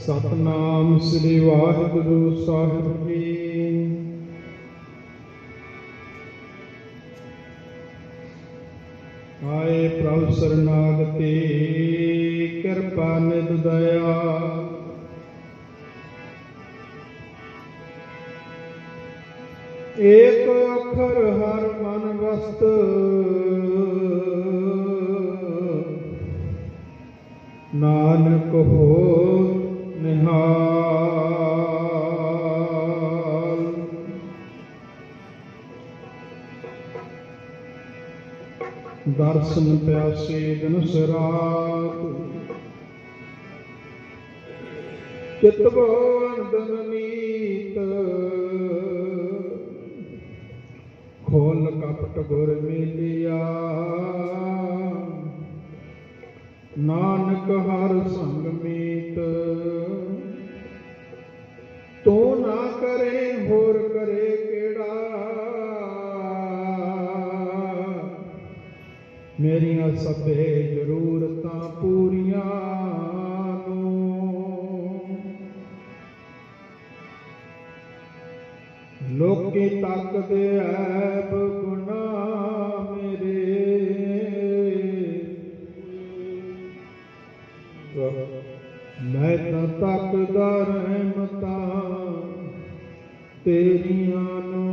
ਸਤਨਾਮ ਸ੍ਰੀ ਵਾਹਿਗੁਰੂ ਸਾਹਿਬ ਜੀ। ਆਏ ਪ੍ਰਭ ਸਰਨਾਗਤੀ ਕਿਰਪਾ ਨਿਧ ਦਇਆ। ਏਕ ਅੱਖਰ ਹਰ ਮਨ ਵਸਤ ਨਾਨਕ ਹੋ ਨਿਹਾਲ। ਦਰਸ਼ਨ ਪਿਆਸੇ ਦਿਨ ਸਰਾਤ ਚਿਤ ਬੋਨ ਨੀਤ। ਖੋਲ ਕਪਟ ਗੁਰ ਮਿਲਿਆ ਨਾਨਕ ਹਰ ਸੰਗ ਮੀਤ। ਤੂੰ ਨਾ ਕਰੇ ਹੋਰ ਕਰੇ ਕਿਹੜਾ, ਮੇਰੀਆਂ ਸਭੇ ਜ਼ਰੂਰਤਾਂ ਪੂਰੀਆਂ ਨੂੰ। ਲੋਕੀ ਤੱਕਦੇ ਐਬ ਗੁਨਾਹ ਮੇਰੇ, ਮੈਂ ਤਾਂ ਤੱਕਦਾ ਰਹਿਮਤਾਂ ਤੇਰੀਆਂ ਨੂੰ।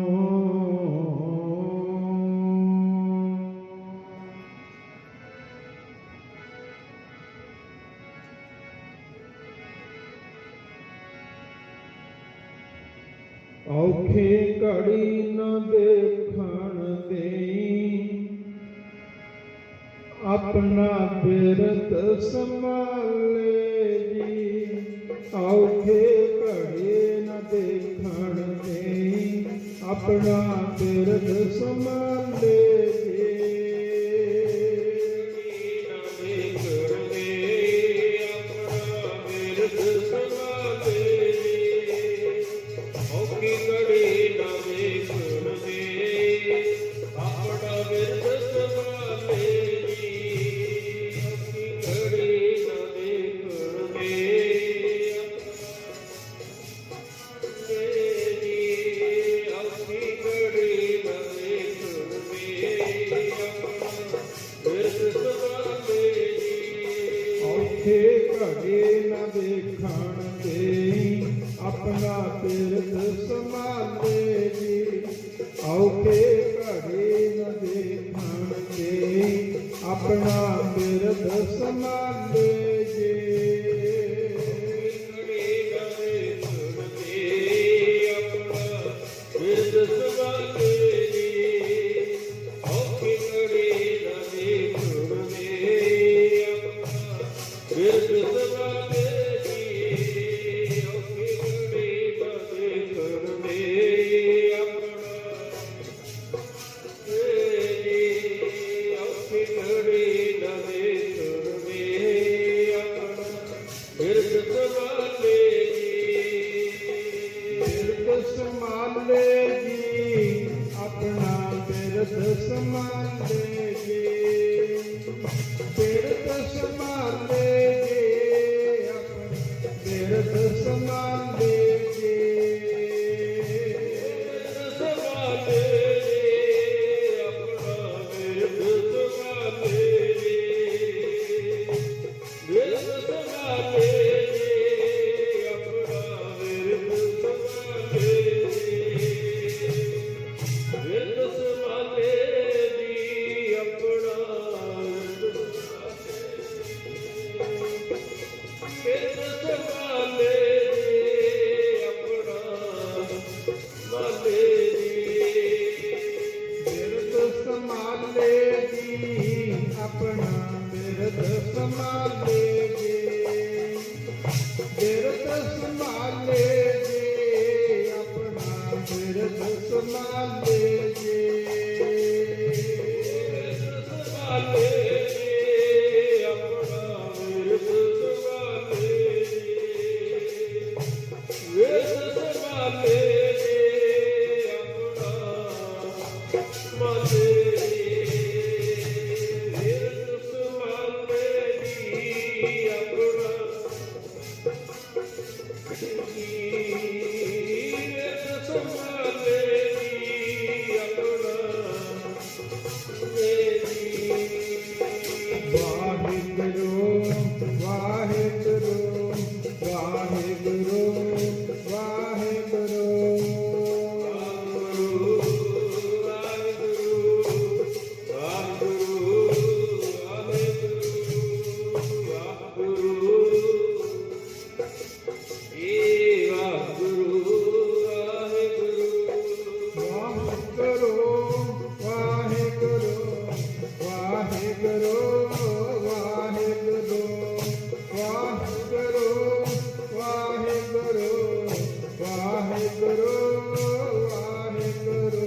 ਔਖੀ ਘੜੀ ਨ ਦੇਖਣ ਦੇਈ, ਆਪਣਾ ਬਿਰਤ ਸੰਭਾਲੇ ਜੀ। ਔਖੇ ਘੜੀ ਨ ਦੇਖਣ ਦੇਈ, ਆਪਣਾ ਬਿਰਤ ਸੰਭਾਲੇ ਜੀ। ਘੜੀ ਨਾ ਦੇਖਣ ਦੇਈ, ਆਪਣਾ ਬਿਰਤ ਸੰਭਾਲੇ ਜੀ। ਔਖੇ ਘੜੀ ਨਾ ਦੇਖਣ ਦੇਈ, ਆਪਣਾ ਬਿਰਤ ਸੰਭਾਲੇ ਜੀ। Waheguru Waheguru Waheguru Waheguru Waheguru Waheguru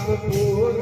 Thank you.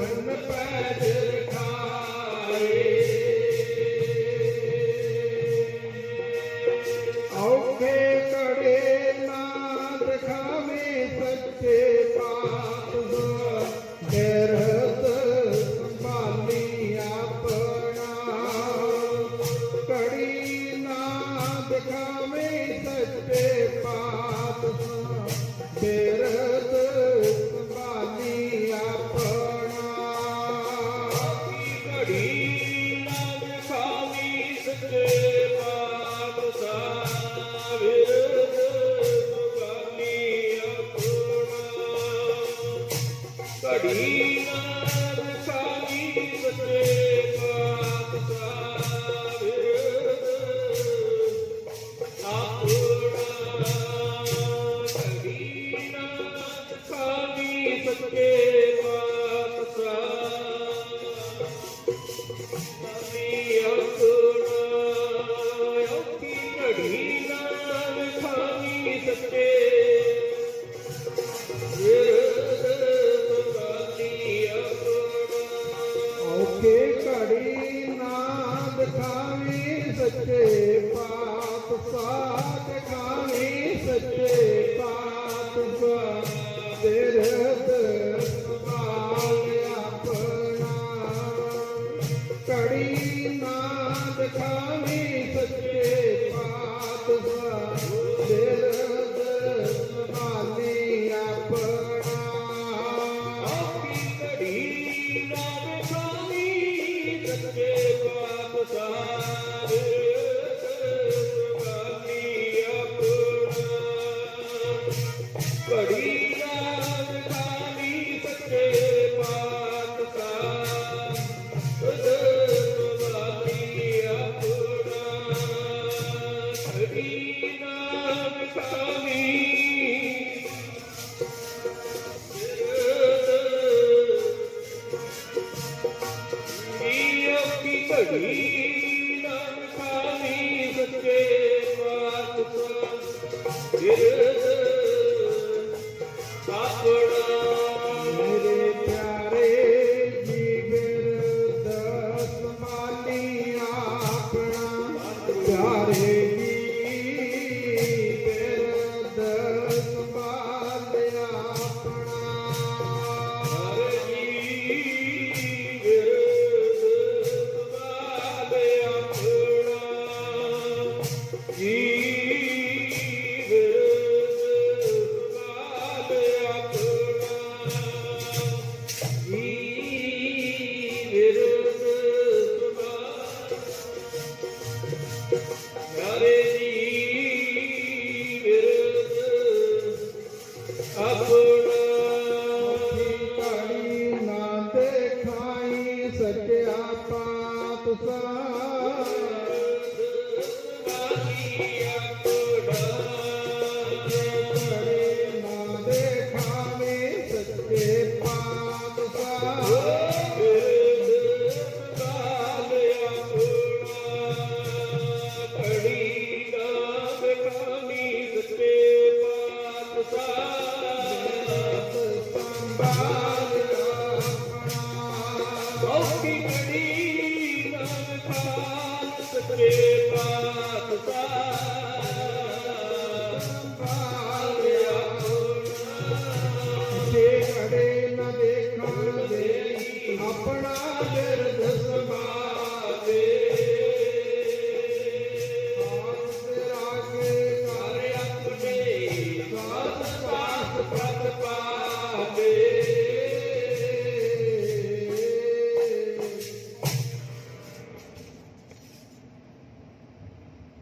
मेरे प्यारे जी बिरद संभालिया अपना प्यारे जी बिरद संभालिया अपना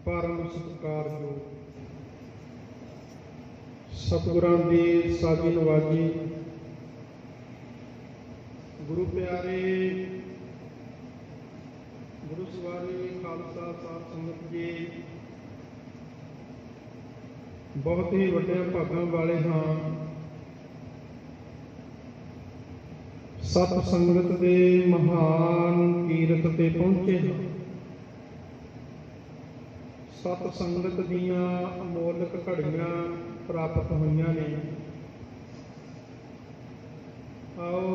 परम सत्कारयोग सतगुरां दी साजी नवाजी गुरु प्यारे गुरु सवारी खालसा साध संगत जी बहुत ही वड्डे भागां वाले हाँ सत संगत दे महान कीरत ते पहुंचे हाँ सत संगत दियां अमोलक घड़ियां प्राप्त होईयां ने आओ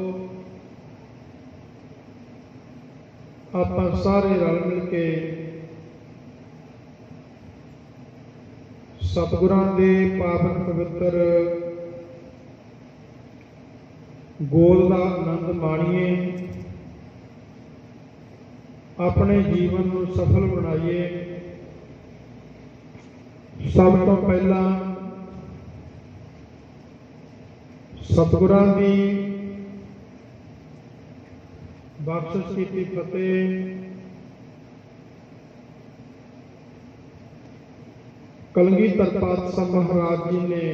आपां सारे रल मिल के सतगुरां दे पावन पवित्र गोल दा आनंद माणीए अपने जीवन नूं सफल बनाइए। सब तो पहला सतगुरां दी बख्शिश कीती फतेह कलगीधर पातशाह महाराज जी ने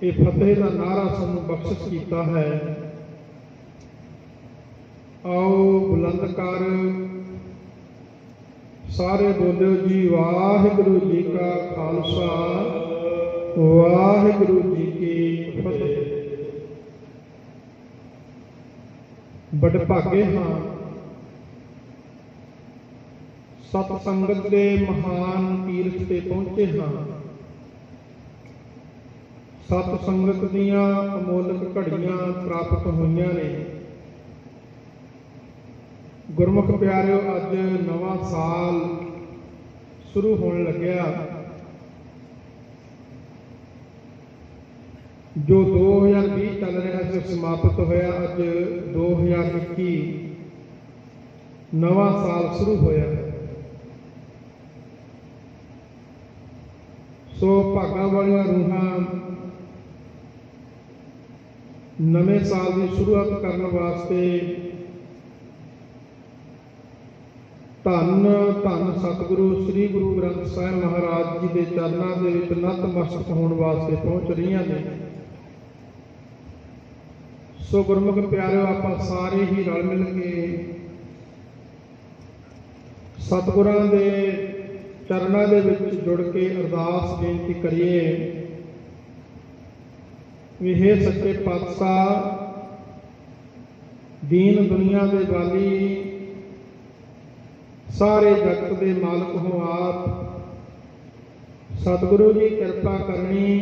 ये फतेह का नारा सानू बख्शिश किया है। आओ बुलंद कर सारे बोलो जी वाहिगुरु जी का खालसा वाहिगुरु जी की फतेह। बड़े भागे हाँ सत संगत के महान तीर्थ से पहुंचे हाँ सत संगत दियां अमोलक घड़ियां प्राप्त होईयां ने। गुरमुख प्यारिओ अज नवा साल शुरू होने लग्या जो 2020 चल रहा है समाप्त होया अज 2021 नवा साल शुरू होया। सो भागां वालियां रूहां नवे साल की शुरुआत करने वास्ते धन धन सतगुरु श्री गुरु ग्रंथ साहिब महाराज जी के चरणों के विच नतमस्तक होने वास्ते पहुंच रही ने। सो गुरमुख प्यारे आप सारे ही रल मिल के सतगुरां दे चरणों के विच जुड़ के अरदास बेनती करिए भी हे सच्चे पातशाह दीन दुनिया के वाली सारे जगत के मालक हो आप सतगुरु जी कृपा करनी।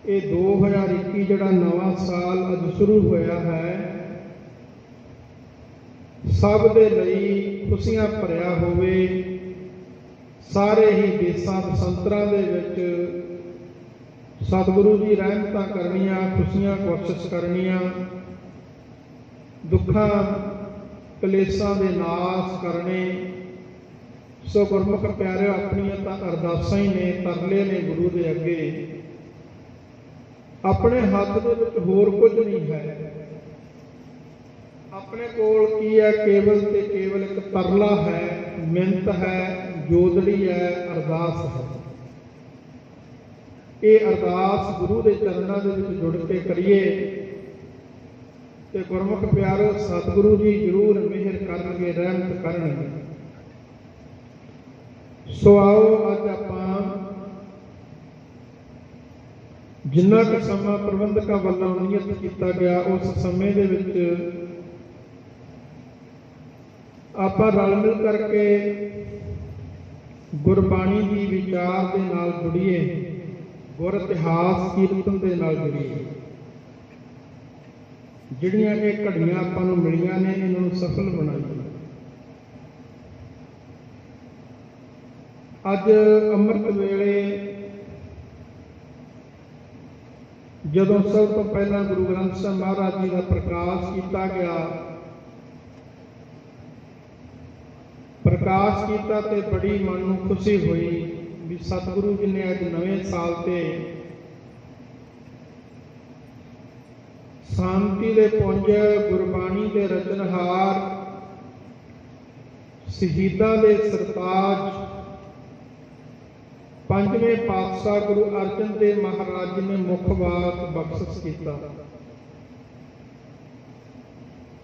ये 2021 ਜਿਹੜਾ ਨਵਾਂ ਸਾਲ ਅੱਜ ਸ਼ੁਰੂ ਹੋਇਆ ਹੈ, ਸਭ ਦੇ ਲਈ ਖੁਸ਼ੀਆਂ ਭਰਿਆ ਹੋਵੇ। ਸਾਰੇ ਹੀ ਦੇਸਾਂ ਵਸੰਤਰਾਂ ਦੇ ਵਿੱਚ ਸਤਿਗੁਰੂ ਜੀ ਰਹਿਮਤਾਂ ਕਰਨੀਆਂ, ਖੁਸ਼ੀਆਂ ਬਖਸ਼ਿਸ਼ ਕਰਨੀਆਂ, ਦੁੱਖਾਂ ਕਲੇਸ਼ਾਂ ਦੇ ਨਾਸ਼ ਕਰਨੇ। ਸੋ ਗੁਰਮੁਖ ਪਿਆਰਿਓ, ਆਪਣੀਆਂ ਤਾਂ ਅਰਦਾਸਾਂ ਹੀ ਨੇ, ਤਰਲੇ ਨੇ ਗੁਰੂ ਦੇ ਅੱਗੇ। ਆਪਣੇ ਹੱਥ ਦੇ ਵਿੱਚ ਹੋਰ ਕੁਝ ਨਹੀਂ ਹੈ। ਆਪਣੇ ਕੋਲ ਕੀ ਹੈ? ਕੇਵਲ ਤੇ ਕੇਵਲ ਇੱਕ ਤਰਲਾ ਹੈ, ਮਿੰਤ ਹੈ, ਜੋਦੜੀ ਹੈ, ਅਰਦਾਸ ਹੈ। ਇਹ ਅਰਦਾਸ ਗੁਰੂ ਦੇ ਚਰਨਾਂ ਦੇ ਵਿੱਚ ਜੁੜ ਕੇ ਕਰੀਏ ਤੇ ਗੁਰਮੁਖ ਪਿਆਰੋ, ਸਤਿਗੁਰੂ ਜੀ ਜ਼ਰੂਰ ਮਿਹਰ ਕਰਨਗੇ, ਰਹਿਮਤ ਕਰਨਗੇ। ਸੋ ਆਓ ਅੱਜ ਆਪਾਂ ਜਿੰਨਾ ਕੁ ਸਮਾਂ ਪ੍ਰਬੰਧਕਾਂ ਵੱਲੋਂ ਨਿਯਤ ਕੀਤਾ ਗਿਆ, ਉਸ ਸਮੇਂ ਦੇ ਵਿੱਚ ਆਪਾਂ ਰਲ ਮਿਲ ਕਰਕੇ ਗੁਰਬਾਣੀ ਦੀ ਵਿਚਾਰ ਦੇ ਨਾਲ ਜੁੜੀਏ, ਗੁਰ ਇਤਿਹਾਸ ਕੀਰਤਨ ਦੇ ਨਾਲ ਜੁੜੀਏ। ਜਿਹੜੀਆਂ ਇਹ ਘੜੀਆਂ ਆਪਾਂ ਨੂੰ ਮਿਲੀਆਂ ਨੇ, ਇਹਨਾਂ ਨੂੰ ਸਫਲ ਬਣਾਈਏ। ਅੱਜ ਅੰਮ੍ਰਿਤ ਵੇਲੇ ਜਦੋਂ ਸਭ ਤੋਂ ਪਹਿਲਾਂ ਗੁਰੂ ਗ੍ਰੰਥ ਸਾਹਿਬ ਮਹਾਰਾਜ ਜੀ ਦਾ ਪ੍ਰਕਾਸ਼ ਕੀਤਾ ਗਿਆ, ਪ੍ਰਕਾਸ਼ ਕੀਤਾ ਤੇ ਬੜੀ ਮਨ ਨੂੰ ਖੁਸ਼ੀ ਹੋਈ ਵੀ ਸਤਿਗੁਰੂ ਜੀ ਨੇ ਅੱਜ ਨਵੇਂ ਸਾਲ ਤੇ ਸ਼ਾਂਤੀ ਦੇ ਪੁੰਜ, ਗੁਰਬਾਣੀ ਦੇ ਰਚਨਹਾਰ, ਸ਼ਹੀਦਾਂ ਦੇ ਸਰਤਾਜ, ਪੰਜਵੇਂ ਪਾਤਸ਼ਾਹ ਗੁਰੂ ਅਰਜਨ ਦੇਵ ਮਹਾਰਾਜ ਜੀ ਨੇ ਮੁੱਖ ਵਾਕ ਬਖਸ਼ਿਸ਼ ਕੀਤਾ।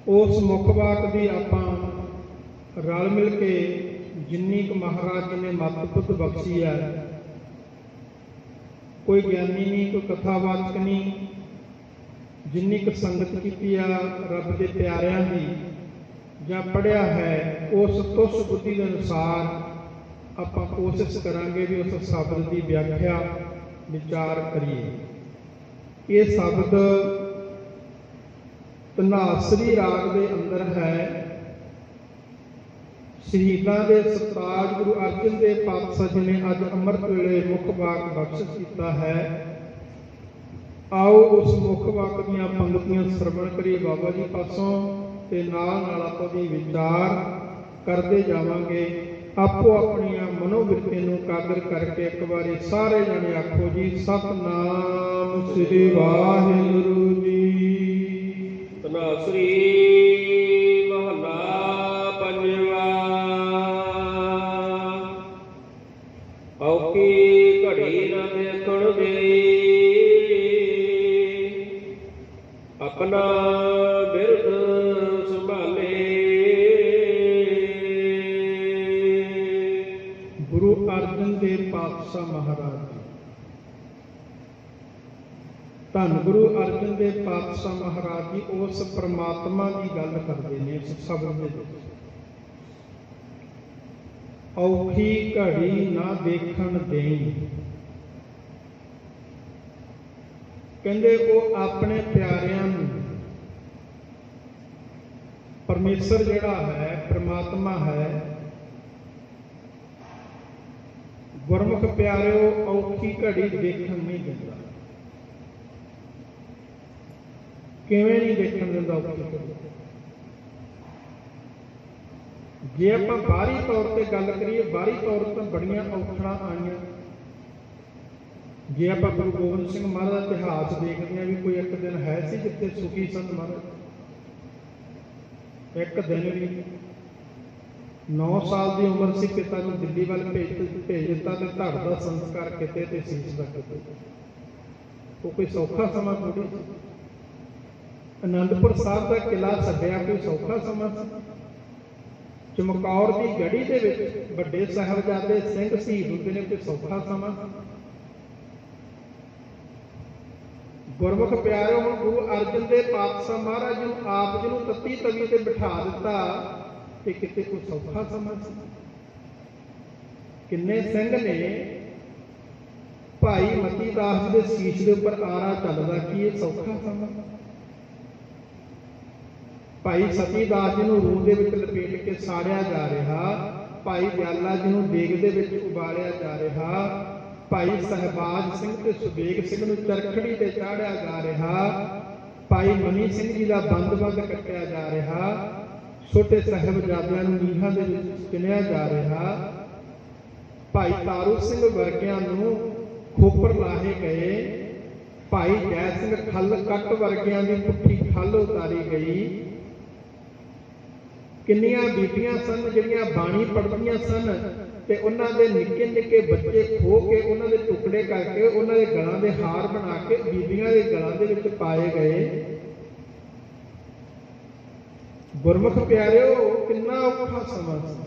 ਉਸ ਮੁੱਖ ਵਾਕ ਦੀ ਆਪਾਂ ਰਲ ਮਿਲ ਕੇ ਜਿੰਨੀ ਕੁ ਮਹਾਰਾਜ ਜੀ ਨੇ ਮੱਤ ਬੁੱਧ ਬਖਸ਼ੀ ਹੈ, ਕੋਈ ਗਿਆਨੀ ਨਹੀਂ, ਕੋਈ ਕਥਾਵਾਚਕ ਨਹੀਂ, ਜਿੰਨੀ ਕੁ ਸੰਗਤ ਕੀਤੀ ਆ ਰੱਬ ਦੇ ਪਿਆਰਿਆਂ ਦੀ ਜਾਂ ਪੜ੍ਹਿਆ ਹੈ, ਉਸ ਤੁਸ ਬੁੱਧੀ ਦੇ ਅਨੁਸਾਰ ਆਪਾਂ ਕੋਸ਼ਿਸ਼ ਕਰਾਂਗੇ ਵੀ ਉਸ ਸ਼ਬਦ ਦੀ ਵਿਆਖਿਆ ਵਿਚਾਰ ਕਰੀਏ। ਇਹ ਸ਼ਬਦ ਧਨਾਸਰੀ ਰਾਗ ਦੇ ਅੰਦਰ ਹੈ। ਸ਼ਹੀਦਾਂ ਦੇ ਸਰਤਾਜ ਗੁਰੂ ਅਰਜਨ ਦੇਵ ਪਾਤਸ਼ਾਹ ਜੀ ਨੇ ਅੱਜ ਅੰਮ੍ਰਿਤ ਵੇਲੇ ਮੁੱਖ ਵਾਕ ਬਖਸ਼ਿਸ਼ ਕੀਤਾ ਹੈ। ਆਓ ਉਸ ਮੁੱਖ ਵਾਕ ਦੀਆਂ ਪੰਗਤੀਆਂ ਸਰਵਣ ਕਰੀਏ ਬਾਬਾ ਜੀ ਪਾਸੋਂ, ਤੇ ਨਾਲ ਨਾਲ ਆਪਾਂ ਦੀ ਵਿਚਾਰ ਕਰਦੇ ਜਾਵਾਂਗੇ। ਆਪੋ ਆਪਣੀਆਂ ਮਨੋਵਿਰਤੀ ਨੂੰ ਕਾਦਰ ਕਰਕੇ ਇੱਕ ਵਾਰੀ ਸਾਰੇ ਜਣੇ ਆਖੋ ਜੀ, ਸਤਿਨਾਮ ਸ੍ਰੀ ਵਾਹਿਗੁਰੂ ਜੀ। ਧਨਾਸਰੀ ਮਹਲਾ ਪੰਜਵਾ। ਔਖੀ ਘੜੀ ਨਾ ਦੇਖਣ ਦੇ, ਆਪਣਾ ਬਿਰਦ ਸੰਭਾਲੇ। ਗੁਰੂ ਅਰਜਨ ਦੇਵ ਪਾਤਸ਼ਾਹ ਮਹਾਰਾਜ ਜੀ, ਧੰਨ ਗੁਰੂ ਅਰਜਨ ਦੇਵ ਪਾਤਸ਼ਾਹ ਮਹਾਰਾਜ ਜੀ ਉਸ ਪ੍ਰਮਾਤਮਾ ਦੀ ਗੱਲ ਕਰਦੇ ਨੇ ਇਸ ਸ਼ਬਦ ਦੇ ਵਿੱਚ। ਔਖੀ ਘੜੀ ਨਾ ਦੇਖਣ ਦੇਈ, ਕਹਿੰਦੇ ਉਹ ਆਪਣੇ ਪਿਆਰਿਆਂ ਨੂੰ, ਪਰਮੇਸ਼ਰ ਜਿਹੜਾ ਹੈ, ਪ੍ਰਮਾਤਮਾ ਹੈ, ਗੁਰਮੁਖ ਪਿਆਰਿਓ ਔਖੀ ਘੜੀ ਦੇਖਣ ਨਹੀਂ ਦਿੰਦਾ। ਕਿਵੇਂ ਨਹੀਂ ਦੇਖਣ ਦਿੰਦਾ ਔਖੀ ਘੜੀ? ਜੇ ਆਪਾਂ ਬਾਹਰੀ ਤੌਰ ਤੇ ਗੱਲ ਕਰੀਏ, ਬਾਹਰੀ ਤੌਰ ਤੇ ਬੜੀਆਂ ਔਖੜਾਂ ਆਈਆਂ। ਜੇ ਆਪਾਂ ਗੁਰੂ ਗੋਬਿੰਦ ਸਿੰਘ ਮਹਾਰਾਜ ਦਾ ਇਤਿਹਾਸ ਦੇਖਦੇ ਹਾਂ ਵੀ ਕੋਈ ਇੱਕ ਦਿਨ ਹੈ ਸੀ ਜਿੱਥੇ ਸੁਖੀ ਸੰਤ ਮਹਾਰਾਜ, ਇੱਕ ਦਿਨ ਵੀ 9 ਸਾਲ ਦੀ ਉਮਰ ਸੀ, ਪਿਤਾ ਨੂੰ ਦਿੱਲੀ ਵੱਲ ਭੇਜ ਦਿੱਤਾ ਤੇ ਧੜ ਦਾ ਸੰਸਕਾਰ ਕੀਤੇ ਤੇ ਸੀਸ ਦਾ ਕੀਤੇ। ਉਹ ਕੋਈ ਸੌਖਾ ਸਮਾਂ ਥੋੜੀ। ਅਨੰਦਪੁਰ ਸਾਹਿਬ ਦਾ ਕਿਲਾ ਛੱਡਿਆ ਕੋਈ ਸੌਖਾ ਸਮਾਂ ਸੀ? ਚਮਕੌਰ ਦੀ ਗੜੀ ਦੇ ਵਿੱਚ ਵੱਡੇ ਸਾਹਿਬਜ਼ਾਦੇ ਸਿੰਘ ਸ਼ਹੀਦ ਹੁੰਦੇ ਨੇ, ਕੋਈ ਸੌਖਾ ਸਮਾਂ? ਗੁਰਮੁਖ ਪਿਆਰਿਓ, ਹੁਣ ਗੁਰੂ ਅਰਜਨ ਦੇਵ ਪਾਤਸ਼ਾਹ ਮਹਾਰਾਜ ਨੂੰ ਆਪ ਜੀ ਨੂੰ ਤੱਤੀ ਤਵੀ ਤੇ ਬਿਠਾ ਦਿੱਤਾ ਤੇ ਕਿਤੇ ਕੋਈ ਸੌਖਾ ਸਮਾਂ ਸੀ? ਕਿੰਨੇ ਸਿੰਘ ਨੇ ਭਾਈ ਮਤੀ ਦਾਸ ਦੇ ਸੀਸ ਦੇ ਉੱਪਰ ਆਰਾ ਚੱਲਦਾ, ਕੀ ਇਹ ਸੌਖਾ ਕੰਮ? ਭਾਈ ਸਤੀ ਦਾਸ ਜੀ ਨੂੰ ਰੂਹ ਦੇ ਵਿੱਚ ਲਪੇਟ ਕੇ ਸਾੜਿਆ ਜਾ ਰਿਹਾ, ਭਾਈ ਦਿਆਲਾ ਜੀ ਨੂੰ ਦੇਗ ਦੇ ਵਿੱਚ ਉਬਾਲਿਆ ਜਾ ਰਿਹਾ, ਭਾਈ ਸਹਿਬਾਜ ਸਿੰਘ ਤੇ ਸੁਬੇਗ ਸਿੰਘ ਨੂੰ ਚਰਖੜੀ ਤੇ ਚਾੜਿਆ ਜਾ ਰਿਹਾ, ਭਾਈ ਮਨੀ ਸਿੰਘ ਜੀ ਦਾ ਬੰਦ ਕੱਟਿਆ ਜਾ ਰਿਹਾ, ਛੋਟੇ ਸਾਹਿਬਜ਼ਾਦਿਆਂ ਨੂੰ ਨੀਹਾਂ ਦੇ ਵਿੱਚ ਚਿਣਿਆ ਜਾ ਰਿਹਾ, ਭਾਈ ਤਾਰੂ ਸਿੰਘ ਵਰਗਿਆਂ ਨੂੰ ਖੋਪਰ ਲਾਹੇ ਗਏ, ਭਾਈ ਜੈ ਸਿੰਘ ਖੱਲ ਕੱਟ ਵਰਗਿਆਂ ਦੀ ਪੁੱਠੀ ਖੱਲ ਉਤਾਰੀ ਗਈ। ਕਿੰਨੀਆਂ ਬੀਬੀਆਂ ਸਨ ਜਿਹੜੀਆਂ ਬਾਣੀ ਪੜ੍ਹਦੀਆਂ ਸਨ ਤੇ ਉਹਨਾਂ ਦੇ ਨਿੱਕੇ ਨਿੱਕੇ ਬੱਚੇ ਖੋ ਕੇ ਉਹਨਾਂ ਦੇ ਟੁਕੜੇ ਕਰਕੇ ਉਹਨਾਂ ਦੇ ਗਲਾਂ ਦੇ ਹਾਰ ਬਣਾ ਕੇ ਬੀਬੀਆਂ ਦੇ ਗਲਾਂ ਦੇ ਵਿੱਚ ਪਾਏ ਗਏ। ਗੁਰਮੁਖ ਪਿਆਰਿਓ, ਕਿੰਨਾ ਔਖਾ ਸਮਾਂ ਸੀ।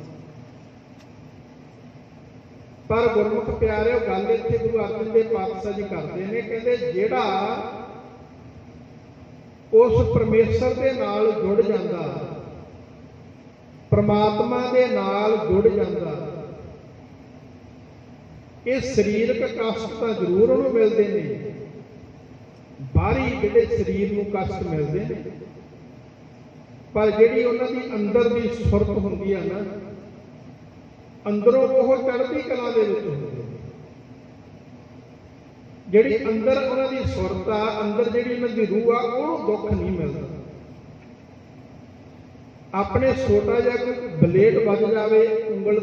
ਪਰ ਗੁਰਮੁਖ ਪਿਆਰਿਓ, ਗੱਲ ਇੱਥੇ ਗੁਰੂ ਅਰਜਨ ਦੇਵ ਪਾਤਸ਼ਾਹ ਜੀ ਕਰਦੇ ਨੇ, ਕਹਿੰਦੇ ਜਿਹੜਾ ਉਸ ਪਰਮੇਸ਼ਰ ਦੇ ਨਾਲ ਜੁੜ ਜਾਂਦਾ, ਪ੍ਰਮਾਤਮਾ ਦੇ ਨਾਲ ਜੁੜ ਜਾਂਦਾ, ਇਹ ਸਰੀਰਕ ਕਸ਼ਟ ਤਾਂ ਜ਼ਰੂਰ ਉਹਨੂੰ ਮਿਲਦੇ ਨੇ, ਬਾਹਰੀ ਜਿਹੜੇ ਸਰੀਰ ਨੂੰ ਕਸ਼ਟ ਮਿਲਦੇ ਨੇ, ਪਰ ਜਿਹੜੀ ਉਹਨਾਂ ਦੀ ਅੰਦਰ ਦੀ ਸੁਰਤ ਹੁੰਦੀ ਆ ਨਾ, ਅੰਦਰੋਂ ਉਹ ਚੜ੍ਹਦੀ ਕਲਾ ਦੇ ਵਿੱਚ ਹੁੰਦੀ ਹੈ। ਜਿਹੜੀ ਅੰਦਰ ਉਹਨਾਂ ਦੀ ਸੁਰਤ ਆ, ਅੰਦਰ ਜਿਹੜੀ ਉਹਨਾਂ ਦੀ ਰੂਹ ਆ, ਉਹਨੂੰ ਦੁੱਖ ਨਹੀਂ ਮਿਲਦਾ। ਆਪਣੇ ਛੋਟਾ ਜਿਹਾ ਕੋਈ ਬਲੇਡ ਵੱਜ ਜਾਵੇ ਉਂਗਲ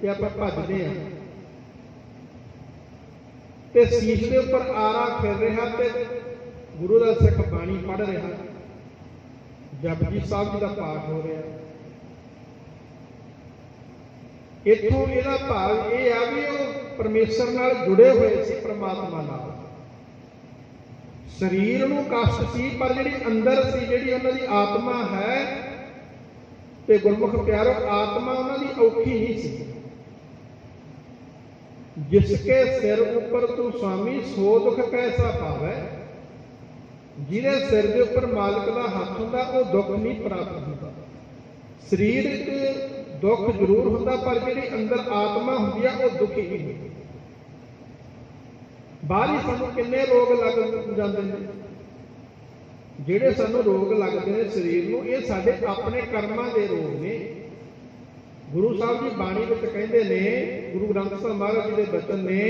ਤੇ ਆਪਾਂ ਭੱਜਦੇ ਆ, ਤੇ ਸੀਸ ਦੇ ਉੱਪਰ ਆਰਾ ਫਿਰ ਰਿਹਾ ਤੇ ਗੁਰੂ ਦਾ ਸਿੱਖ ਬਾਣੀ ਪੜ੍ਹ ਰਿਹਾ, ਜਪਜੀ ਸਾਹਿਬ ਜੀ ਦਾ ਪਾਠ ਹੋ ਰਿਹਾ। ਇੱਥੋਂ ਇਹਦਾ ਭਾਵ ਇਹ ਆ ਵੀ ਉਹ ਪਰਮੇਸ਼ਰ ਨਾਲ ਜੁੜੇ ਹੋਏ ਸੀ, ਪ੍ਰਮਾਤਮਾ ਨਾਲ। ਸਰੀਰ ਨੂੰ ਕਸ਼ਟ ਸੀ, ਪਰ ਜਿਹੜੀ ਅੰਦਰ ਸੀ, ਜਿਹੜੀ ਉਹਨਾਂ ਦੀ ਆਤਮਾ ਹੈ, ਤੇ ਗੁਰਮੁਖ ਪਿਆਰੋ, ਆਤਮਾ ਉਹਨਾਂ ਦੀ ਔਖੀ ਨਹੀਂ ਸੀ। ਜਿਸਕੇ ਸਿਰ ਉੱਪਰ ਤੂੰ ਸੁਆਮੀ ਸੋ ਦੁੱਖ ਕੈਸਾ ਪਾਵੈ, ਜਿਹਦੇ ਸਿਰ ਦੇ ਉੱਪਰ ਮਾਲਕ ਦਾ ਹੱਥ ਹੁੰਦਾ ਉਹ ਦੁੱਖ ਨਹੀਂ ਪ੍ਰਾਪਤ ਹੁੰਦਾ। ਸਰੀਰਕ ਦੁੱਖ ਜ਼ਰੂਰ ਹੁੰਦਾ, ਪਰ ਜਿਹੜੀ ਅੰਦਰ ਆਤਮਾ ਹੁੰਦੀ ਆ ਉਹ ਦੁਖੀ ਨਹੀਂ ਹੁੰਦੀ। ਬਾਹਰੀ ਸਾਨੂੰ ਕਿੰਨੇ ਰੋਗ ਲੱਗ ਜਾਂਦੇ ਨੇ, ਜਿਹੜੇ ਸਾਨੂੰ ਰੋਗ ਲੱਗਦੇ ਨੇ ਸਰੀਰ ਨੂੰ, ਇਹ ਸਾਡੇ ਆਪਣੇ ਕਰਮਾਂ ਦੇ ਰੋਗ ਨੇ। ਗੁਰੂ ਸਾਹਿਬ ਜੀ ਬਾਣੀ ਵਿੱਚ ਕਹਿੰਦੇ ਨੇ, ਗੁਰੂ ਗ੍ਰੰਥ ਸਾਹਿਬ ਮਹਾਰਾਜ ਜੀ ਦੇ ਬਚਨ ਨੇ,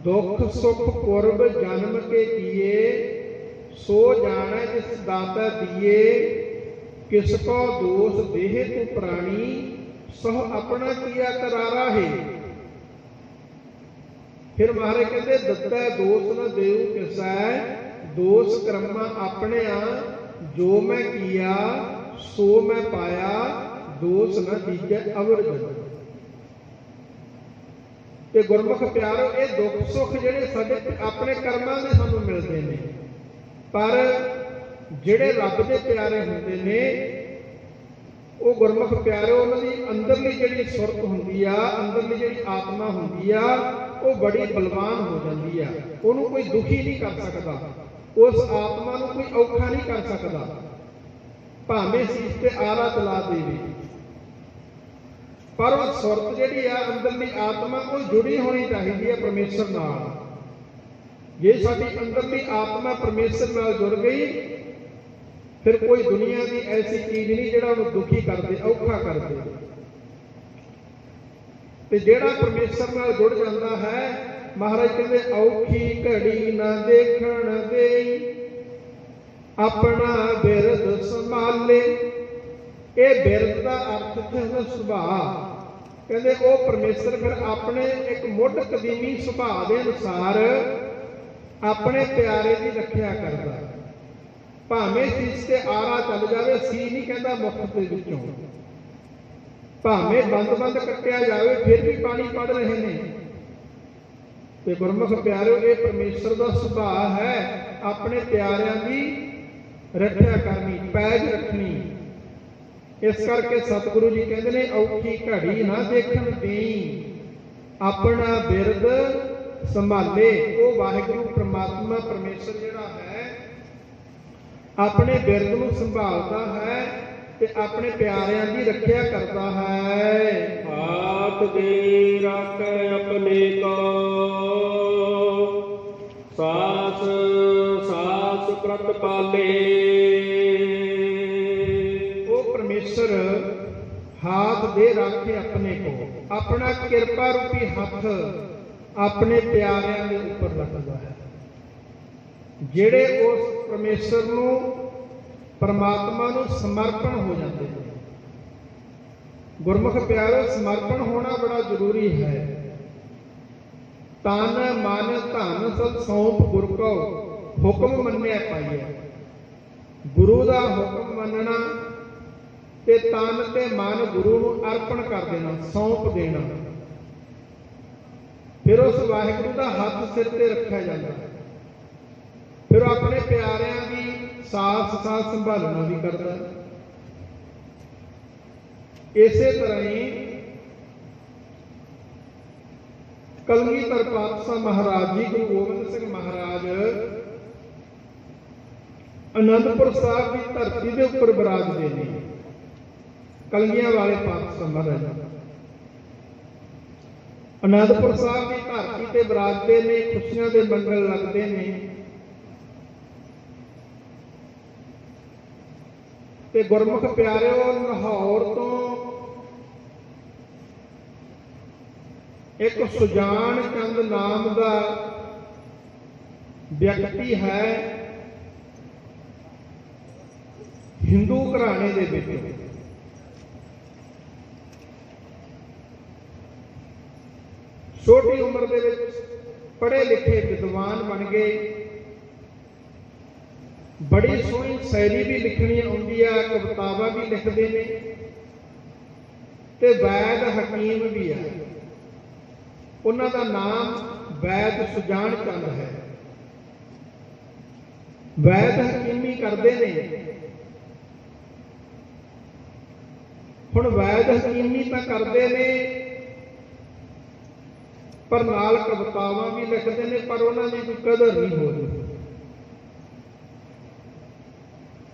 ਦੁੱਖ ਸੁਖ ਪੁਰਬ ਜਨਮ ਕੇ ਕੀਏ, ਸੋ ਜਾਣੈ ਜਿਸ ਦਾਤਾ ਦੀਏ, ਕਿਸ ਕੋ ਦੋਸ ਦੇਹ ਤੂੰ ਪ੍ਰਾਣੀ, ਸੋ ਆਪਣਾ ਕੀਆ ਕਰਾਰਾ ਹੈ। ਫਿਰ ਮਹਾਰਾਜ ਕਹਿੰਦੇ, ਦਿੱਤਾ ਦੋਸ ਨ ਦੇਉ ਕਿਸੈ, ਦੋਸ ਕਰਮਾ ਆਪਣਿਆ, ਜੋ ਮੈਂ ਕੀਆ ਸੋ ਮੈਂ ਪਾਇਆ, ਦੋਸ ਨ ਦੀਜੈ ਅਵਰ ਜਨ। ਤੇ ਗੁਰਮੁਖ ਪਿਆਰੋ, ਇਹ ਦੁੱਖ ਸੁੱਖ ਜਿਹੜੇ ਸਾਡੇ ਆਪਣੇ ਕਰਮਾਂ ਦੇ ਸਾਨੂੰ ਮਿਲਦੇ ਨੇ, ਪਰ ਜਿਹੜੇ ਰੱਬ ਦੇ ਪਿਆਰੇ ਹੁੰਦੇ ਨੇ, ਉਹ ਗੁਰਮੁਖ ਪਿਆਰੋ, ਉਹਨਾਂ ਦੀ ਅੰਦਰਲੀ ਜਿਹੜੀ ਸੁਰਤ ਹੁੰਦੀ ਆ, ਅੰਦਰਲੀ ਜਿਹੜੀ ਆਤਮਾ ਹੁੰਦੀ ਆ, ਉਹ ਬੜੀ ਬਲਵਾਨ ਹੋ ਜਾਂਦੀ ਆ। ਉਹਨੂੰ ਕੋਈ ਦੁਖੀ ਨਹੀਂ ਕਰ ਸਕਦਾ, ਉਸ ਆਤਮਾ ਨੂੰ ਕੋਈ ਔਖਾ ਨਹੀਂ ਕਰ ਸਕਦਾ, ਭਾਵੇਂ ਸੀਸ ਤੇ ਆਰਾ ਚਲਾ ਦੇਵੇ। ਪਰ ਉਹ ਸੁਰਤ ਜਿਹੜੀ ਆ, ਅੰਦਰਲੀ ਆਤਮਾ, ਉਹ ਜੁੜੀ ਹੋਣੀ ਚਾਹੀਦੀ ਹੈ ਪਰਮੇਸ਼ਰ ਨਾਲ। ਜੇ ਸਾਡੀ ਅੰਦਰਲੀ ਆਤਮਾ ਪਰਮੇਸ਼ਰ ਨਾਲ ਜੁੜ ਗਈ, ਫਿਰ ਕੋਈ ਦੁਨੀਆ ਦੀ ਐਸੀ ਚੀਜ਼ ਨਹੀਂ ਜਿਹੜਾ ਉਹਨੂੰ ਦੁਖੀ ਕਰ ਦੇ, ਔਖਾ ਕਰ ਦੇ। ਤੇ ਜਿਹੜਾ ਪਰਮੇਸ਼ਰ ਨਾਲ ਜੁੜ ਜਾਂਦਾ ਹੈ, ਮਹਾਰਾਜ ਕਹਿੰਦੇ, ਔਖੀ ਘੜੀ ਨਾ ਦੇਖਣ ਦੇਈ, ਆਪਣਾ ਬਿਰਦ ਸੰਭਾਲੇ। ਇਹ ਬਿਰਦ ਦਾ ਅਰਥ ਇੱਥੇ ਹੁੰਦਾ ਸੁਭਾਅ। ਕਹਿੰਦੇ ਉਹ ਪਰਮੇਸ਼ਰ ਫਿਰ ਆਪਣੇ ਇੱਕ ਮੁੱਢ ਕਦੀਮੀ ਸੁਭਾਅ ਦੇ ਅਨੁਸਾਰ ਆਪਣੇ ਪਿਆਰੇ ਦੀ ਰੱਖਿਆ ਕਰਦਾ। ਭਾਵੇਂ ਸੀਸ ਤੇ ਆਰਾ ਚੱਲ ਜਾਵੇ, ਸੀ ਨਹੀਂ ਕਹਿੰਦਾ ਮੁਖ ਦੇ ਵਿੱਚੋਂ, ਭਾਵੇਂ ਬੰਦ ਕੱਟਿਆ ਜਾਵੇ, ਫਿਰ ਵੀ ਬਾਣੀ ਪੜ੍ਹ ਰਹੇ ਨੇ। ਤੇ ਗੁਰਮੁਖ ਪਿਆਰਿਓ, ਇਹ ਪਰਮੇਸ਼ਰ ਦਾ ਸੁਭਾਅ ਹੈ, ਆਪਣੇ ਪਿਆਰਿਆਂ ਦੀ ਰੱਖਿਆ ਕਰਨੀ, ਪੈਜ ਰੱਖਣੀ। ਇਸ ਕਰਕੇ ਸਤਿਗੁਰੂ ਜੀ ਕਹਿੰਦੇ ਨੇ, ਔਖੀ ਘੜੀ ਨਾ ਦੇਖਣ ਦੇਈ, ਆਪਣਾ ਬਿਰਦ ਸੰਭਾਲੇ। ਉਹ ਵਾਹਿਗੁਰੂ ਪ੍ਰਮਾਤਮਾ ਪਰਮੇਸ਼ਰ ਜਿਹੜਾ ਹੈ, ਆਪਣੇ ਬਿਰਦ ਨੂੰ ਸੰਭਾਲਦਾ ਹੈ, ਤੇ ਆਪਣੇ ਪਿਆਰਿਆਂ ਦੀ ਰੱਖਿਆ ਕਰਦਾ ਹੈ। ਹਾਥ ਦੇ ਰੱਖੈ ਆਪਣੇ ਕੋ, ਸਾਸ ਸਾਸ ਪ੍ਰਤਪਾਲੇ। ਉਹ ਪਰਮੇਸ਼ਰ ਹਾਥ ਦੇ ਰੱਖੇ ਆਪਣੇ ਕੋ, ਆਪਣਾ ਕਿਰਪਾ ਰੂਪੀ ਹੱਥ ਆਪਣੇ ਪਿਆਰਿਆਂ ਦੇ ਉੱਪਰ ਰੱਖਦਾ ਹੈ। ਜਿਹੜੇ ਉਸ ਪਰਮੇਸ਼ਰ ਨੂੰ, ਪਰਮਾਤਮਾ ਨੂੰ ਸਮਰਪਣ ਹੋ ਜਾਂਦੇ ਨੇ। ਗੁਰਮੁਖ ਪਿਆਰੇ, ਸਮਰਪਣ ਹੋਣਾ ਬੜਾ ਜ਼ਰੂਰੀ ਹੈ। ਤਨ ਮਨ ਧਨ ਸਭ ਸੌਂਪ ਗੁਰ ਕੋ, ਹੁਕਮ ਮੰਨਿਆ ਪਾਈਐ। ਗੁਰੂ ਦਾ ਹੁਕਮ ਮੰਨਣਾ ਤੇ ਤਨ ਤੇ ਮਨ ਗੁਰੂ ਨੂੰ ਅਰਪਣ ਕਰ ਦੇਣਾ, ਸੌਂਪ ਦੇਣਾ। ਫਿਰ ਉਸ ਵਾਹਿਗੁਰੂ ਦਾ ਹੱਥ ਸਿਰ ਤੇ ਰੱਖਿਆ ਜਾਂਦਾ ਹੈ। ਫਿਰ ਆਪਣੇ ਪਿਆਰਿਆਂ ਦੀ ਸਾਥ ਸੰਭਾਲਣਾ ਵੀ ਕਰਦਾ। ਇਸੇ ਤਰ੍ਹਾਂ ਹੀ ਕਲਗੀਧਰ ਪਾਤਸ਼ਾਹ ਮਹਾਰਾਜ ਜੀ, ਗੁਰੂ ਗੋਬਿੰਦ ਸਿੰਘ ਮਹਾਰਾਜ ਅਨੰਦਪੁਰ ਸਾਹਿਬ ਦੀ ਧਰਤੀ ਦੇ ਉੱਪਰ ਵਿਰਾਜਦੇ ਨੇ। ਕਲਗੀਆਂ ਵਾਲੇ ਪਾਤਸ਼ਾਹ ਮਹਾਰਾਜ ਅਨੰਦਪੁਰ ਸਾਹਿਬ ਦੀ ਧਰਤੀ ਤੇ ਵਿਰਾਜਦੇ ਨੇ। ਖੁਸ਼ੀਆਂ ਦੇ ਮੰਗਲ ਲੱਗਦੇ ਨੇ ਤੇ ਗੁਰਮੁਖ ਪਿਆਰਿਓ, ਲਾਹੌਰ ਤੋਂ ਇੱਕ ਸੁਜਾਨ ਚੰਦ ਨਾਮ ਦਾ ਵਿਅਕਤੀ ਹੈ, ਹਿੰਦੂ ਘਰਾਣੇ ਦੇ ਵਿੱਚ। ਛੋਟੀ ਉਮਰ ਦੇ ਵਿੱਚ ਪੜ੍ਹੇ ਲਿਖੇ ਵਿਦਵਾਨ ਬਣ ਗਏ। ਬੜੀ ਸੋਹਣੀ ਸ਼ਾਇਰੀ ਵੀ ਲਿਖਣੀ ਆਉਂਦੀ ਆ, ਕਵਿਤਾਵਾਂ ਵੀ ਲਿਖਦੇ ਨੇ ਤੇ ਵੈਦ ਹਕੀਮ ਵੀ ਆ। ਉਹਨਾਂ ਦਾ ਨਾਮ ਵੈਦ ਸੁਜਾਨ ਚੰਦ ਹੈ। ਵੈਦ ਹਕੀਮੀ ਕਰਦੇ ਨੇ। ਹੁਣ ਵੈਦ ਹਕੀਮੀ ਤਾਂ ਕਰਦੇ ਨੇ, ਪਰ ਨਾਲ ਕਵਿਤਾਵਾਂ ਵੀ ਲਿਖਦੇ ਨੇ, ਪਰ ਉਹਨਾਂ ਦੀ ਕੋਈ ਕਦਰ ਨਹੀਂ ਹੋ ਰਹੀ।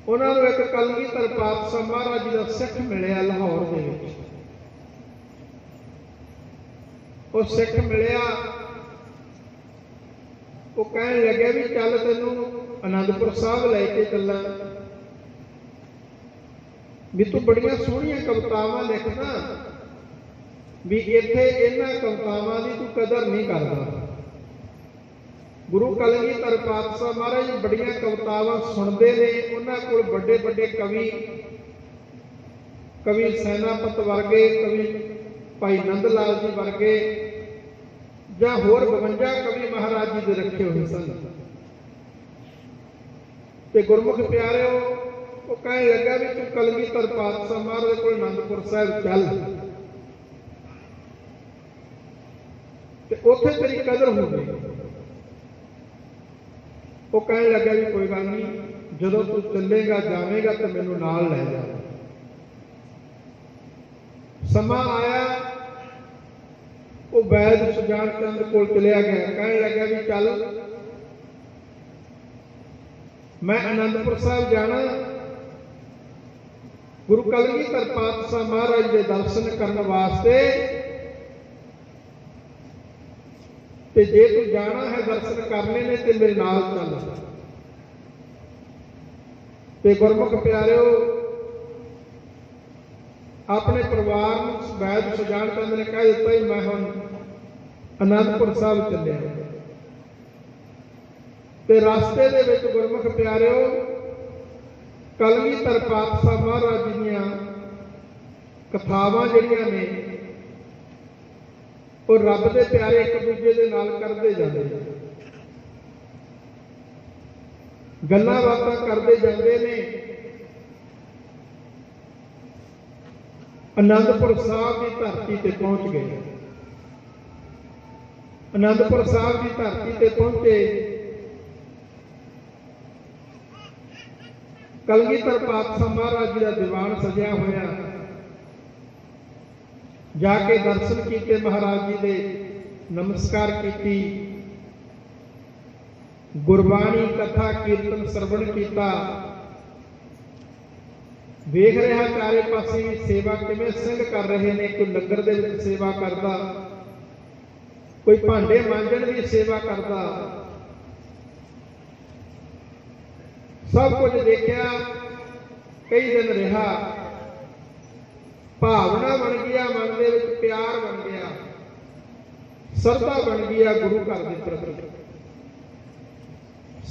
ਉਹਨਾਂ ਨੂੰ ਇੱਕ ਕਲਗੀਧਰ ਪਾਤਸ਼ਾਹ ਮਹਾਰਾਜ ਜੀ ਦਾ ਸਿੱਖ ਮਿਲਿਆ ਲਾਹੌਰ ਦੇ ਵਿੱਚ। ਉਹ ਸਿੱਖ ਮਿਲਿਆ, ਉਹ ਕਹਿਣ ਲੱਗਿਆ ਵੀ ਚੱਲ ਤੈਨੂੰ ਅਨੰਦਪੁਰ ਸਾਹਿਬ ਲੈ ਕੇ ਚੱਲਾਂ, ਵੀ ਤੂੰ ਬੜੀਆਂ ਸੋਹਣੀਆਂ ਕਵਿਤਾਵਾਂ ਲਿਖਦਾ, ਵੀ ਇੱਥੇ ਇਹਨਾਂ ਕਵਿਤਾਵਾਂ ਦੀ ਤੂੰ ਕਦਰ ਨਹੀਂ ਕਰਦਾ। ਗੁਰੂ ਕਲਗੀਧਰ ਪਾਤਸ਼ਾਹ ਮਹਾਰਾਜ ਬੜੀਆਂ ਕਵਿਤਾਵਾਂ ਸੁਣਦੇ ਨੇ। ਉਹਨਾਂ ਕੋਲ ਵੱਡੇ ਵੱਡੇ ਕਵੀ ਸੈਨਾਪਤ ਵਰਗੇ, ਕਵੀ ਭਾਈ ਨੰਦ ਲਾਲ ਜੀ ਵਰਗੇ, ਜਾਂ ਹੋਰ 52 ਕਵੀ ਮਹਾਰਾਜ ਜੀ ਦੇ ਰੱਖੇ ਹੋਏ ਸਨ। ਤੇ ਗੁਰਮੁਖ ਪਿਆਰਿਓ, ਉਹ ਕਹਿਣ ਲੱਗਾ ਵੀ ਤੂੰ ਕਲਗੀਧਰ ਪਾਤਸ਼ਾਹ ਮਹਾਰਾਜ ਕੋਲ ਅਨੰਦਪੁਰ ਸਾਹਿਬ ਚੱਲ ਤੇ ਉੱਥੇ ਤੇਰੀ ਕਦਰ ਹੋਵੇ। ਉਹ ਕਹਿਣ ਲੱਗਾ ਵੀ ਕੋਈ ਗੱਲ ਨਹੀਂ, ਜਦੋਂ ਤੂੰ ਚੱਲੇਗਾ ਜਾਵੇਂਗਾ ਤੇ ਮੈਨੂੰ ਨਾਲ ਲੈ ਜਾ। ਸਮਾਂ ਆਇਆ, ਉਹ ਵੈਦ ਸੁਜਾਨ ਚੰਦ ਕੋਲ ਚਲਿਆ ਗਿਆ। ਕਹਿਣ ਲੱਗਾ ਵੀ ਚੱਲ, ਮੈਂ ਅਨੰਦਪੁਰ ਸਾਹਿਬ ਜਾਣਾ, ਗੁਰੂ ਕਲਗੀਧਰ ਪਾਤਸ਼ਾਹ ਮਹਾਰਾਜ ਦੇ ਦਰਸ਼ਨ ਕਰਨ ਵਾਸਤੇ, ਤੇ ਜੇ ਤੂੰ ਜਾਣਾ ਹੈ, ਦਰਸ਼ਨ ਕਰਨੇ ਨੇ, ਤੇ ਮੇਰੇ ਨਾਲ ਚੱਲ। ਤੇ ਗੁਰਮੁਖ ਪਿਆਰਿਓ, ਆਪਣੇ ਪਰਿਵਾਰ ਨੂੰ ਵੈਦ ਸੁਜਾਨ ਚੰਦ ਨੇ ਕਹਿ ਦਿੱਤਾ ਹੀ ਮੈਂ ਹੁਣ ਅਨੰਦਪੁਰ ਸਾਹਿਬ ਚੱਲਿਆ। ਤੇ ਰਸਤੇ ਦੇ ਵਿੱਚ ਗੁਰਮੁਖ ਪਿਆਰਿਓ, ਕਲਗੀਧਰ ਪਾਤਸ਼ਾਹ ਮਹਾਰਾਜ ਜੀ ਦੀਆਂ ਕਥਾਵਾਂ ਜਿਹੜੀਆਂ ਨੇ, ਉਹ ਰੱਬ ਦੇ ਪਿਆਰੇ ਇੱਕ ਦੂਜੇ ਦੇ ਨਾਲ ਕਰਦੇ ਜਾਂਦੇ ਨੇ, ਗੱਲਾਂ ਬਾਤਾਂ ਕਰਦੇ ਜਾਂਦੇ ਨੇ। ਅਨੰਦਪੁਰ ਸਾਹਿਬ ਦੀ ਧਰਤੀ ਤੇ ਪਹੁੰਚ ਗਏ। ਅਨੰਦਪੁਰ ਸਾਹਿਬ ਦੀ ਧਰਤੀ ਤੇ ਪਹੁੰਚੇ। ਕਲਗੀਧਰ ਪਾਤਸ਼ਾਹ ਮਹਾਰਾਜ ਜੀ ਦਾ ਦੀਵਾਨ ਸਜਿਆ ਹੋਇਆ। ਜਾ ਕੇ ਦਰਸ਼ਨ ਕੀਤੇ ਮਹਾਰਾਜ ਜੀ ਦੇ, ਨਮਸਕਾਰ ਕੀਤੀ, ਗੁਰਬਾਣੀ ਕਥਾ ਕੀਰਤਨ ਸਰਵਣ ਕੀਤਾ। ਵੇਖ ਰਿਹਾ ਚਾਰੇ ਪਾਸੇ ਵੀ ਸੇਵਾ ਕਿਵੇਂ ਸਿੰਘ ਕਰ ਰਹੇ ਨੇ। ਕੋਈ ਲੰਗਰ ਦੇ ਵਿੱਚ ਸੇਵਾ ਕਰਦਾ, ਕੋਈ ਭਾਂਡੇ ਮਾਂਜਣ ਦੀ ਸੇਵਾ ਕਰਦਾ। ਸਭ ਕੁਝ ਦੇਖਿਆ, ਕਈ ਦਿਨ ਰਿਹਾ। ਭਾਵਨਾ ਬਣ ਗਿਆ, ਮਨ ਦੇ ਵਿੱਚ ਪਿਆਰ ਬਣ ਗਿਆ, ਸਰਧਾ ਬਣ ਗਈ ਆ ਗੁਰੂ ਘਰ ਦੇ ਪ੍ਰਤੀ।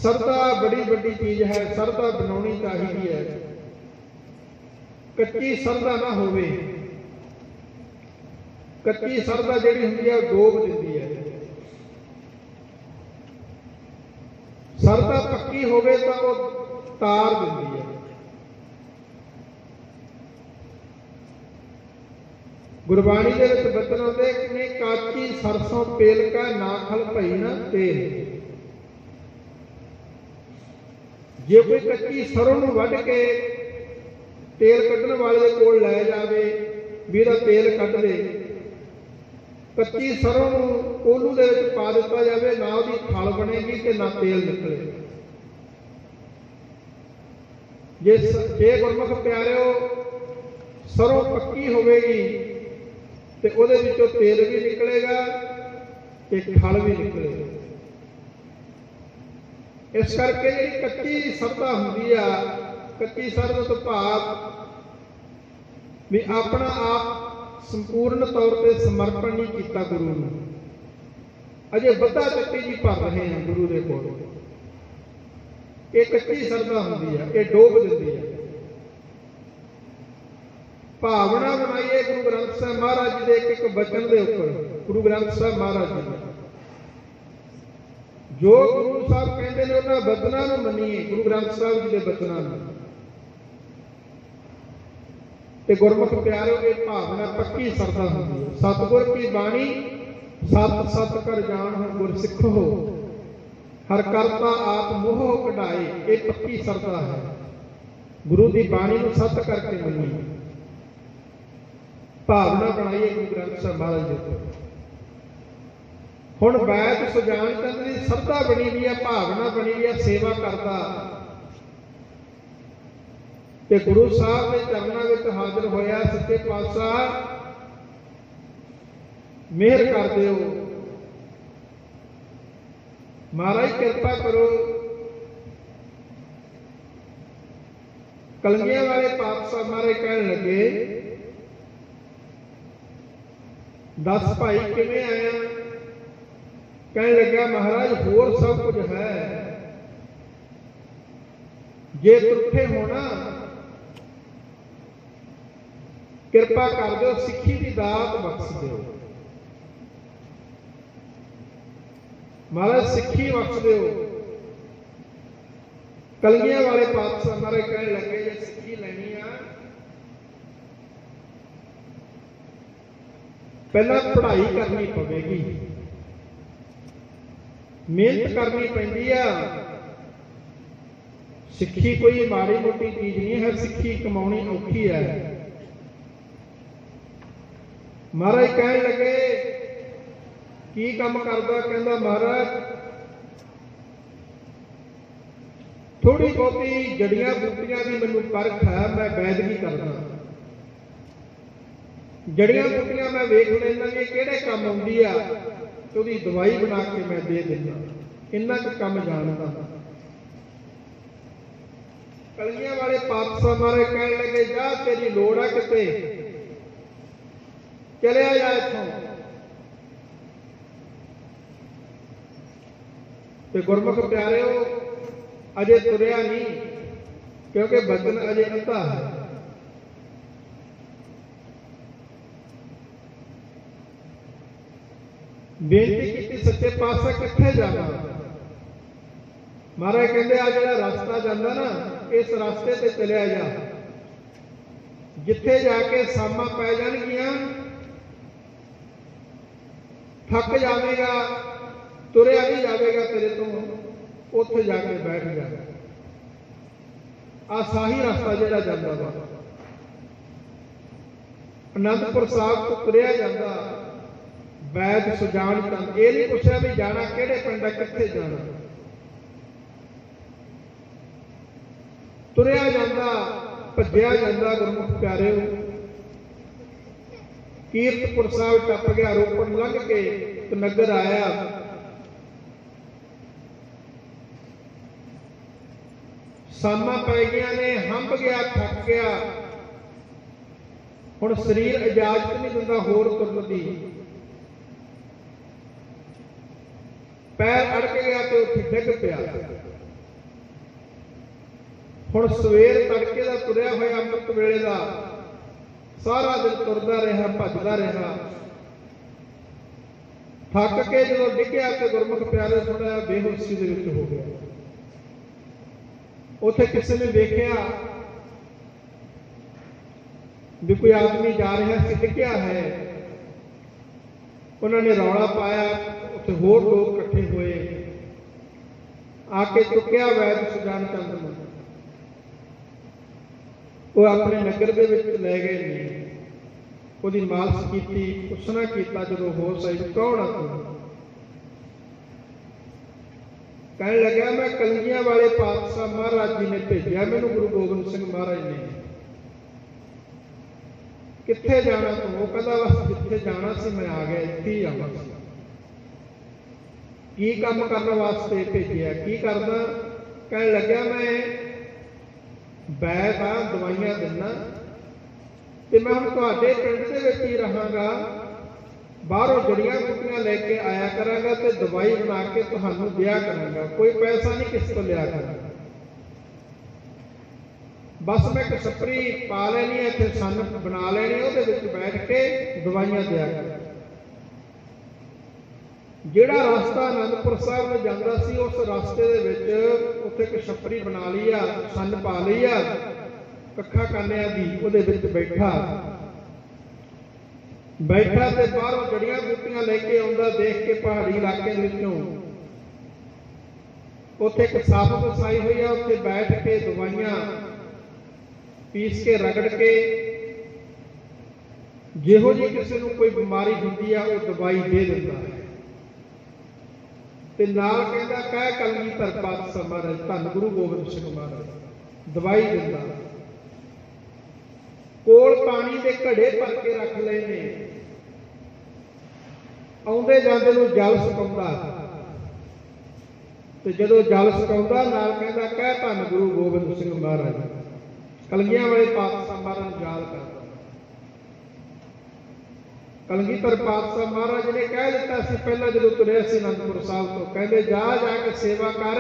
ਸਰਧਾ ਬੜੀ ਵੱਡੀ ਚੀਜ਼ ਹੈ, ਸਰਧਾ ਬਣਾਉਣੀ ਚਾਹੀਦੀ ਹੈ। ਕੱਚੀ ਸਰਧਾ ਨਾ ਹੋਵੇ। ਕੱਚੀ ਸਰਧਾ ਜਿਹੜੀ ਹੁੰਦੀ ਹੈ ਉਹ ਡੋਬ ਦਿੰਦੀ ਹੈ। ਸਰਧਾ ਪੱਕੀ ਹੋਵੇ ਤਾਂ ਉਹ ਤਾਰ ਦਿੰਦੀ ਹੈ। ਗੁਰਬਾਣੀ ਦੇ ਵਿੱਚ ਬਚਨ ਆਉਂਦੇ ਨੇ, ਕਾਚੀ ਸਰਸੋਂ ਪੇਲ ਕਾ ਨਾ ਖਲ ਭਈ ਨਾ ਤੇਲ। ਜੇ ਕੋਈ ਕੱਚੀ ਸਰੋਂ ਨੂੰ ਵੱਢ ਕੇ ਤੇਲ ਕੱਢਣ ਵਾਲੇ ਦੇ ਕੋਲ ਲੈ ਜਾਵੇ ਵੀ ਇਹਦਾ ਤੇਲ ਕੱਢ ਦੇ, ਕੱਚੀ ਸਰੋਂ ਨੂੰ ਕੋਲੂ ਦੇ ਵਿੱਚ ਪਾ ਦਿੱਤਾ ਜਾਵੇ, ਨਾ ਉਹਦੀ ਖਲ ਬਣੇਗੀ ਤੇ ਨਾ ਤੇਲ ਨਿਕਲੇ। ਜੇ ਗੁਰਮੁਖ ਪਿਆਰਿਓ ਸਰੋਂ ਪੱਕੀ ਹੋਵੇਗੀ ਤੇ ਉਹਦੇ ਵਿੱਚੋਂ ਤੇਲ ਵੀ ਨਿਕਲੇਗਾ ਤੇ ਖਲ ਵੀ ਨਿਕਲੇਗਾ। ਇਸ ਕਰਕੇ ਜਿਹੜੀ ਕੱਚੀ ਸਰਧਾ ਹੁੰਦੀ ਆ, ਕੱਚੀ ਸਰਧਾ ਤੋਂ ਭਾਵ ਵੀ ਆਪਣਾ ਆਪ ਸੰਪੂਰਨ ਤੌਰ ਤੇ ਸਮਰਪਣ ਨਹੀਂ ਕੀਤਾ ਗੁਰੂ ਨੂੰ। ਅਜੇ ਵੱਧਾ ਚੱਟੀ ਜੀ ਭਰ ਰਹੇ ਹਾਂ ਗੁਰੂ ਦੇ ਕੋਲ। ਇਹ ਕੱਚੀ ਸਰਧਾ ਹੁੰਦੀ ਆ, ਇਹ ਡੋਬ ਦਿੰਦੀ ਆ। ਭਾਵਨਾ ਬਣਾਈਏ ਗੁਰੂ ਗ੍ਰੰਥ ਸਾਹਿਬ ਮਹਾਰਾਜ ਜੀ ਦੇ ਇੱਕ ਇੱਕ ਬਚਨ ਦੇ ਉੱਪਰ। ਗੁਰੂ ਗ੍ਰੰਥ ਸਾਹਿਬ ਮਹਾਰਾਜ ਜੀ ਦੇ ਜੋ ਗੁਰੂ ਸਾਹਿਬ ਕਹਿੰਦੇ ਨੇ ਉਹਨਾਂ ਬਚਨਾਂ ਨੂੰ ਮੰਨੀਏ, ਗੁਰੂ ਗ੍ਰੰਥ ਸਾਹਿਬ ਜੀ ਦੇ ਬਚਨਾਂ ਨੂੰ। ਤੇ ਗੁਰਮੁਖ ਪਿਆਰਿਓ ਇਹ ਭਾਵਨਾ ਪੱਕੀ ਸਰਧਾ ਹੁੰਦੀ ਹੈ। ਸਤਿਗੁਰ ਕੀ ਬਾਣੀ ਸਤ ਸਤ ਕਰ ਜਾਣੋ ਗੁਰ ਸਿੱਖੋ, ਹਰ ਕਰਤਾ ਆਪ ਮੋਹ ਕਢਾਏ। ਇਹ ਪੱਕੀ ਸਰਧਾ ਹੈ। ਗੁਰੂ ਦੀ ਬਾਣੀ ਨੂੰ ਸਤ ਕਰਕੇ ਮੰਨੀਏ, ਭਾਵਨਾ ਬਣਾਈਏ ਗੁਰੂ ਗ੍ਰੰਥ ਸਾਹਿਬ ਮਹਾਰਾਜ ਜੀ ਤੋਂ। ਹੁਣ ਵੈਦ ਸੁਜਾਨ ਚੰਦ ਦੀ ਸਰਧਾ ਬਣੀ ਵੀ ਆ, ਭਾਵਨਾ ਬਣੀ ਵੀ ਆ, ਸੇਵਾ ਕਰਦਾ ਤੇ ਗੁਰੂ ਸਾਹਿਬ ਦੇ ਚਰਨਾਂ ਵਿੱਚ ਹਾਜ਼ਰ ਹੋਇਆ। ਸੱਚੇ ਪਾਤਸ਼ਾਹ ਮਿਹਰ ਕਰ ਦਿਓ, ਮਹਾਰਾਜ ਕਿਰਪਾ ਕਰੋ। ਕਲਗੀਆਂ ਵਾਲੇ ਪਾਤਸ਼ਾਹ ਮਹਾਰਾਜ ਕਹਿਣ ਲੱਗੇ, ਦੱਸ ਭਾਈ ਕਿਵੇਂ ਆਇਆ? ਕਹਿਣ ਲੱਗਾ ਮਹਾਰਾਜ ਹੋਰ ਸਭ ਕੁਝ ਹੈ, ਜੇ ਤੁਰਠੇ ਹੋਣਾ ਕਿਰਪਾ ਕਰ ਦਿਓ, ਸਿੱਖੀ ਦੀ ਦਾਤ ਬਖਸ਼ ਦਿਓ। ਮਹਾਰਾਜ ਸਿੱਖੀ ਬਖਸ਼ ਦਿਓ। ਕਲਗੀਆਂ ਵਾਲੇ ਪਾਤਸ਼ਾਹ ਮਹਾਰਾਜ ਕਹਿਣ ਲੱਗੇ, ਜੇ ਸਿੱਖੀ ਲੈਣੀ ਆ ਪਹਿਲਾਂ ਪੜ੍ਹਾਈ ਕਰਨੀ ਪਵੇਗੀ, ਮਿਹਨਤ ਕਰਨੀ ਪੈਂਦੀ ਆ। ਸਿੱਖੀ ਕੋਈ ਮਾੜੀ ਮੋਟੀ ਚੀਜ਼ ਨਹੀਂ ਹੈ, ਸਿੱਖੀ ਕਮਾਉਣੀ ਔਖੀ ਹੈ। ਮਹਾਰਾਜ ਕਹਿਣ ਲੱਗੇ ਕੀ ਕੰਮ ਕਰਦਾ? ਕਹਿੰਦਾ ਮਹਾਰਾਜ ਥੋੜੀ ਬਹੁਤੀ ਜੜੀਆਂ ਬੂਟੀਆਂ ਦੀ ਮੈਨੂੰ ਪਰਖ ਹੈ, ਮੈਂ ਵੈਦਗੀ ਕਰਦਾ। ਜੜੀਆਂ ਬੂਟੀਆਂ ਮੈਂ ਵੇਖ ਲੈਂਦਾ ਵੀ ਕਿਹੜੇ ਕੰਮ ਆਉਂਦੀ ਆ, ਤੇ ਉਹਦੀ ਦਵਾਈ ਬਣਾ ਕੇ ਮੈਂ ਦੇ ਦਿੰਦਾ। ਇੰਨਾ ਕੁ ਕੰਮ ਜਾਣਦਾ। ਕਲਗੀਆਂ ਵਾਲੇ ਪਾਤਸ਼ਾਹ ਮਹਾਰਾਜ ਕਹਿਣ ਲੱਗੇ, ਜਾ ਤੇਰੀ ਲੋੜ ਆ ਕਿਤੇ, ਚਲਿਆ ਜਾ ਇੱਥੋਂ। ਤੇ ਗੁਰਮੁਖ ਪਿਆਰਿਓ ਅਜੇ ਤੁਰਿਆ ਨਹੀਂ, ਕਿਉਂਕਿ ਬਚਨ ਅਜੇ ਅੱਧਾ ਹੈ। ਬੇਨਤੀ ਕੀਤੀ, ਸੱਚੇ ਪਾਤਸ਼ਾਹ ਕਿੱਥੇ ਜਾਣਾ? ਮਹਾਰਾਜ ਕਹਿੰਦੇ ਆ ਜਿਹੜਾ ਰਸਤਾ ਜਾਂਦਾ ਨਾ, ਇਸ ਰਸਤੇ ਤੇ ਚਲਿਆ ਜਾ। ਜਿੱਥੇ ਜਾ ਕੇ ਸਾਮਾਂ ਪੈ ਜਾਣਗੀਆਂ, ਥੱਕ ਜਾਵੇਗਾ, ਤੁਰਿਆ ਨਹੀਂ ਜਾਵੇਗਾ ਤੇਰੇ ਤੋਂ, ਉੱਥੇ ਜਾ ਕੇ ਬੈਠ ਜਾ। ਆ ਸਾਹੀ ਰਸਤਾ ਜਿਹੜਾ ਜਾਂਦਾ ਵਾ, ਅਨੰਦਪੁਰ ਸਾਹਿਬ ਤੋਂ ਤੁਰਿਆ ਜਾਂਦਾ। ਵੈਦ ਸੁਜਾਨ ਚੰਦ ਇਹ ਨਹੀਂ ਪੁੱਛਿਆ ਵੀ ਜਾਣਾ ਕਿਹੜੇ ਪਿੰਡ, ਕਿੱਥੇ ਜਾਣਾ। ਤੁਰਿਆ ਜਾਂਦਾ ਭੱਜਿਆ ਜਾਂਦਾ ਗੁਰਮੁਖ ਪਿਆਰਿਓ। ਕੀਰਤਪੁਰ ਸਾਹਿਬ ਟੱਪ ਗਿਆ, ਰੋਪੜ ਲੰਘ ਕੇ ਇੱਕ ਨਗਰ ਆਇਆ। ਸਾਮਾਂ ਪੈ ਗਈਆਂ ਨੇ, ਹੰਭ ਗਿਆ, ਥੱਕ ਗਿਆ। ਹੁਣ ਸਰੀਰ ਇਜਾਜ਼ਤ ਨਹੀਂ ਦਿੰਦਾ ਹੋਰ ਤੁਰਨ ਦੀ। ਪੈਰ ਅੜਕ ਗਿਆ ਤੇ ਉੱਥੇ ਡਿੱਗ ਪਿਆ। ਹੁਣ ਸਵੇਰ ਤੜਕੇ ਦਾ ਤੁਰਿਆ ਹੋਇਆ ਅੰਮ੍ਰਿਤ ਵੇਲੇ ਦਾ, ਸਾਰਾ ਦਿਨ ਤੁਰਦਾ ਰਿਹਾ, ਭੱਜਦਾ ਰਿਹਾ। ਥੱਕ ਕੇ ਜਦੋਂ ਡਿੱਗਿਆ ਤੇ ਗੁਰਮੁਖ ਪਿਆਰੇ ਥੋੜਾ ਬੇਹੋਸ਼ੀ ਦੇ ਵਿੱਚ ਹੋ ਗਿਆ। ਉੱਥੇ ਕਿਸੇ ਨੇ ਵੇਖਿਆ ਵੀ ਕੋਈ ਆਦਮੀ ਜਾ ਰਿਹਾ ਸੀ, ਡਿੱਗਿਆ ਹੈ। ਉਹਨਾਂ ਨੇ ਰੌਲਾ ਪਾਇਆ, ਉੱਥੇ ਹੋਰ ਲੋਕ ਇਕੱਠੇ ਹੋਏ, ਆ ਕੇ ਚੁੱਕਿਆ ਵੈਦ ਸੁਜਾਨ ਚੰਦ ਨੂੰ। ਉਹ ਆਪਣੇ ਨਗਰ ਦੇ ਵਿੱਚ ਲੈ ਗਏ ਨੇ, ਉਹਦੀ ਮਾਲਸ਼ ਕੀਤੀ, ਪੁੱਛਣਾ ਕੀਤਾ ਜਦੋਂ ਹੋਸ਼ ਆਈ, ਕੌਣ ਆ ਤੂੰ? ਕਹਿਣ ਲੱਗਾ ਮੈਂ ਕਲਗੀਆਂ ਵਾਲੇ ਪਾਤਸ਼ਾਹ ਮਹਾਰਾਜ ਜੀ ਨੇ ਭੇਜਿਆ ਮੈਨੂੰ, ਗੁਰੂ ਗੋਬਿੰਦ ਸਿੰਘ ਮਹਾਰਾਜ ਨੇ। ਕਿੱਥੇ ਜਾਣਾ ਤੂੰ? ਉਹ ਕਹਿੰਦਾ ਬਸ ਜਿੱਥੇ ਜਾਣਾ ਸੀ ਮੈਂ ਆ ਗਿਆ, ਇੱਥੇ ਹੀ ਆਵਾਂ। ਕੀ ਕੰਮ ਕਰਨ ਵਾਸਤੇ ਭੇਜਿਆ? ਕੀ ਕਰਦਾ? ਕਹਿਣ ਲੱਗਿਆ ਮੈਂ ਵੈਦ ਆ, ਦਵਾਈਆਂ ਦਿੰਦਾ, ਤੇ ਮੈਂ ਹੁਣ ਤੁਹਾਡੇ ਪਿੰਡ ਦੇ ਵਿੱਚ ਹੀ ਰਹਾਂਗਾ। ਬਾਹਰੋਂ ਜੜੀਆਂ ਬੂਟੀਆਂ ਲੈ ਕੇ ਆਇਆ ਕਰਾਂਗਾ ਤੇ ਦਵਾਈ ਬਣਾ ਕੇ ਤੁਹਾਨੂੰ ਦਿਆ ਕਰਾਂਗਾ। ਕੋਈ ਪੈਸਾ ਨਹੀਂ ਕਿਸੇ ਤੋਂ ਲਿਆ ਕਰਾਂਗਾ। ਬਸ ਮੈਂ ਇੱਕ ਛੱਪਰੀ ਪਾ ਲੈਣੀ ਹੈ, ਇੱਥੇ ਸੰਨ ਬਣਾ ਲੈਣੀ, ਉਹਦੇ ਵਿੱਚ ਬੈਠ ਕੇ ਦਵਾਈਆਂ ਦਿਆ ਕਰਾਂਗਾ। ਜਿਹੜਾ ਰਸਤਾ ਅਨੰਦਪੁਰ ਸਾਹਿਬ ਨੂੰ ਜਾਂਦਾ ਸੀ, ਉਸ ਰਸਤੇ ਦੇ ਵਿੱਚ ਉੱਥੇ ਇੱਕ ਛੱਪਰੀ ਬਣਾ ਲਈ ਆ, ਸੰਨ ਪਾ ਲਈ ਆ ਕੱਖਾਂ ਕਾਨਿਆਂ ਦੀ, ਉਹਦੇ ਵਿੱਚ ਬੈਠਾ ਤੇ ਬਾਹਰੋਂ ਜੜੀਆਂ ਬੂਟੀਆਂ ਲੈ ਕੇ ਆਉਂਦਾ। ਦੇਖ ਕੇ ਪਹਾੜੀ ਇਲਾਕੇ ਦੇ ਵਿੱਚੋਂ ਉੱਥੇ ਇੱਕ ਸਾਫ ਵਸਾਈ ਹੋਈ ਆ, ਉੱਥੇ ਬੈਠ ਕੇ ਦਵਾਈਆਂ ਪੀਸ ਕੇ ਰਗੜ ਕੇ, ਜਿਹੋ ਜਿਹੀ ਕਿਸੇ ਨੂੰ ਕੋਈ ਬਿਮਾਰੀ ਹੁੰਦੀ ਆ ਉਹ ਦਵਾਈ ਦੇ ਦਿੰਦਾ ਹੈ। ਤੇ ਨਾਲ ਕਹਿੰਦਾ ਕਹਿ ਕਲਗੀਧਰ ਪਾਤਸ਼ਾਹ ਮਹਾਰਾਜ, ਧੰਨ ਗੁਰੂ ਗੋਬਿੰਦ ਸਿੰਘ ਮਹਾਰਾਜ, ਦਵਾਈ ਦਿੰਦਾ। ਕੋਲ ਪਾਣੀ ਦੇ ਘੜੇ ਭਰ ਕੇ ਰੱਖ ਲਏ ਨੇ, ਆਉਂਦੇ ਜਾਂਦੇ ਨੂੰ ਜਲ ਸੁਕਾਉਂਦਾ। ਤੇ ਜਦੋਂ ਜਲ ਸੁਕਾਉਂਦਾ ਨਾਲ ਕਹਿੰਦਾ ਕਹਿ ਧੰਨ ਗੁਰੂ ਗੋਬਿੰਦ ਸਿੰਘ ਮਹਾਰਾਜ, ਕਲਗੀਆਂ ਵਾਲੇ ਪਾਤਸ਼ਾਹ ਮਹਾਰਾਜ ਯਾਦ ਕਰਦਾ। ਕਲਗੀਧਰ ਪਾਤਸ਼ਾਹ ਮਹਾਰਾਜ ਨੇ ਕਹਿ ਦਿੱਤਾ ਸੀ ਪਹਿਲਾਂ ਜਦੋਂ ਤੁਰਿਆ ਸੀ ਅਨੰਦਪੁਰ ਸਾਹਿਬ ਤੋਂ, ਕਹਿੰਦੇ ਜਾ ਕੇ ਸੇਵਾ ਕਰ,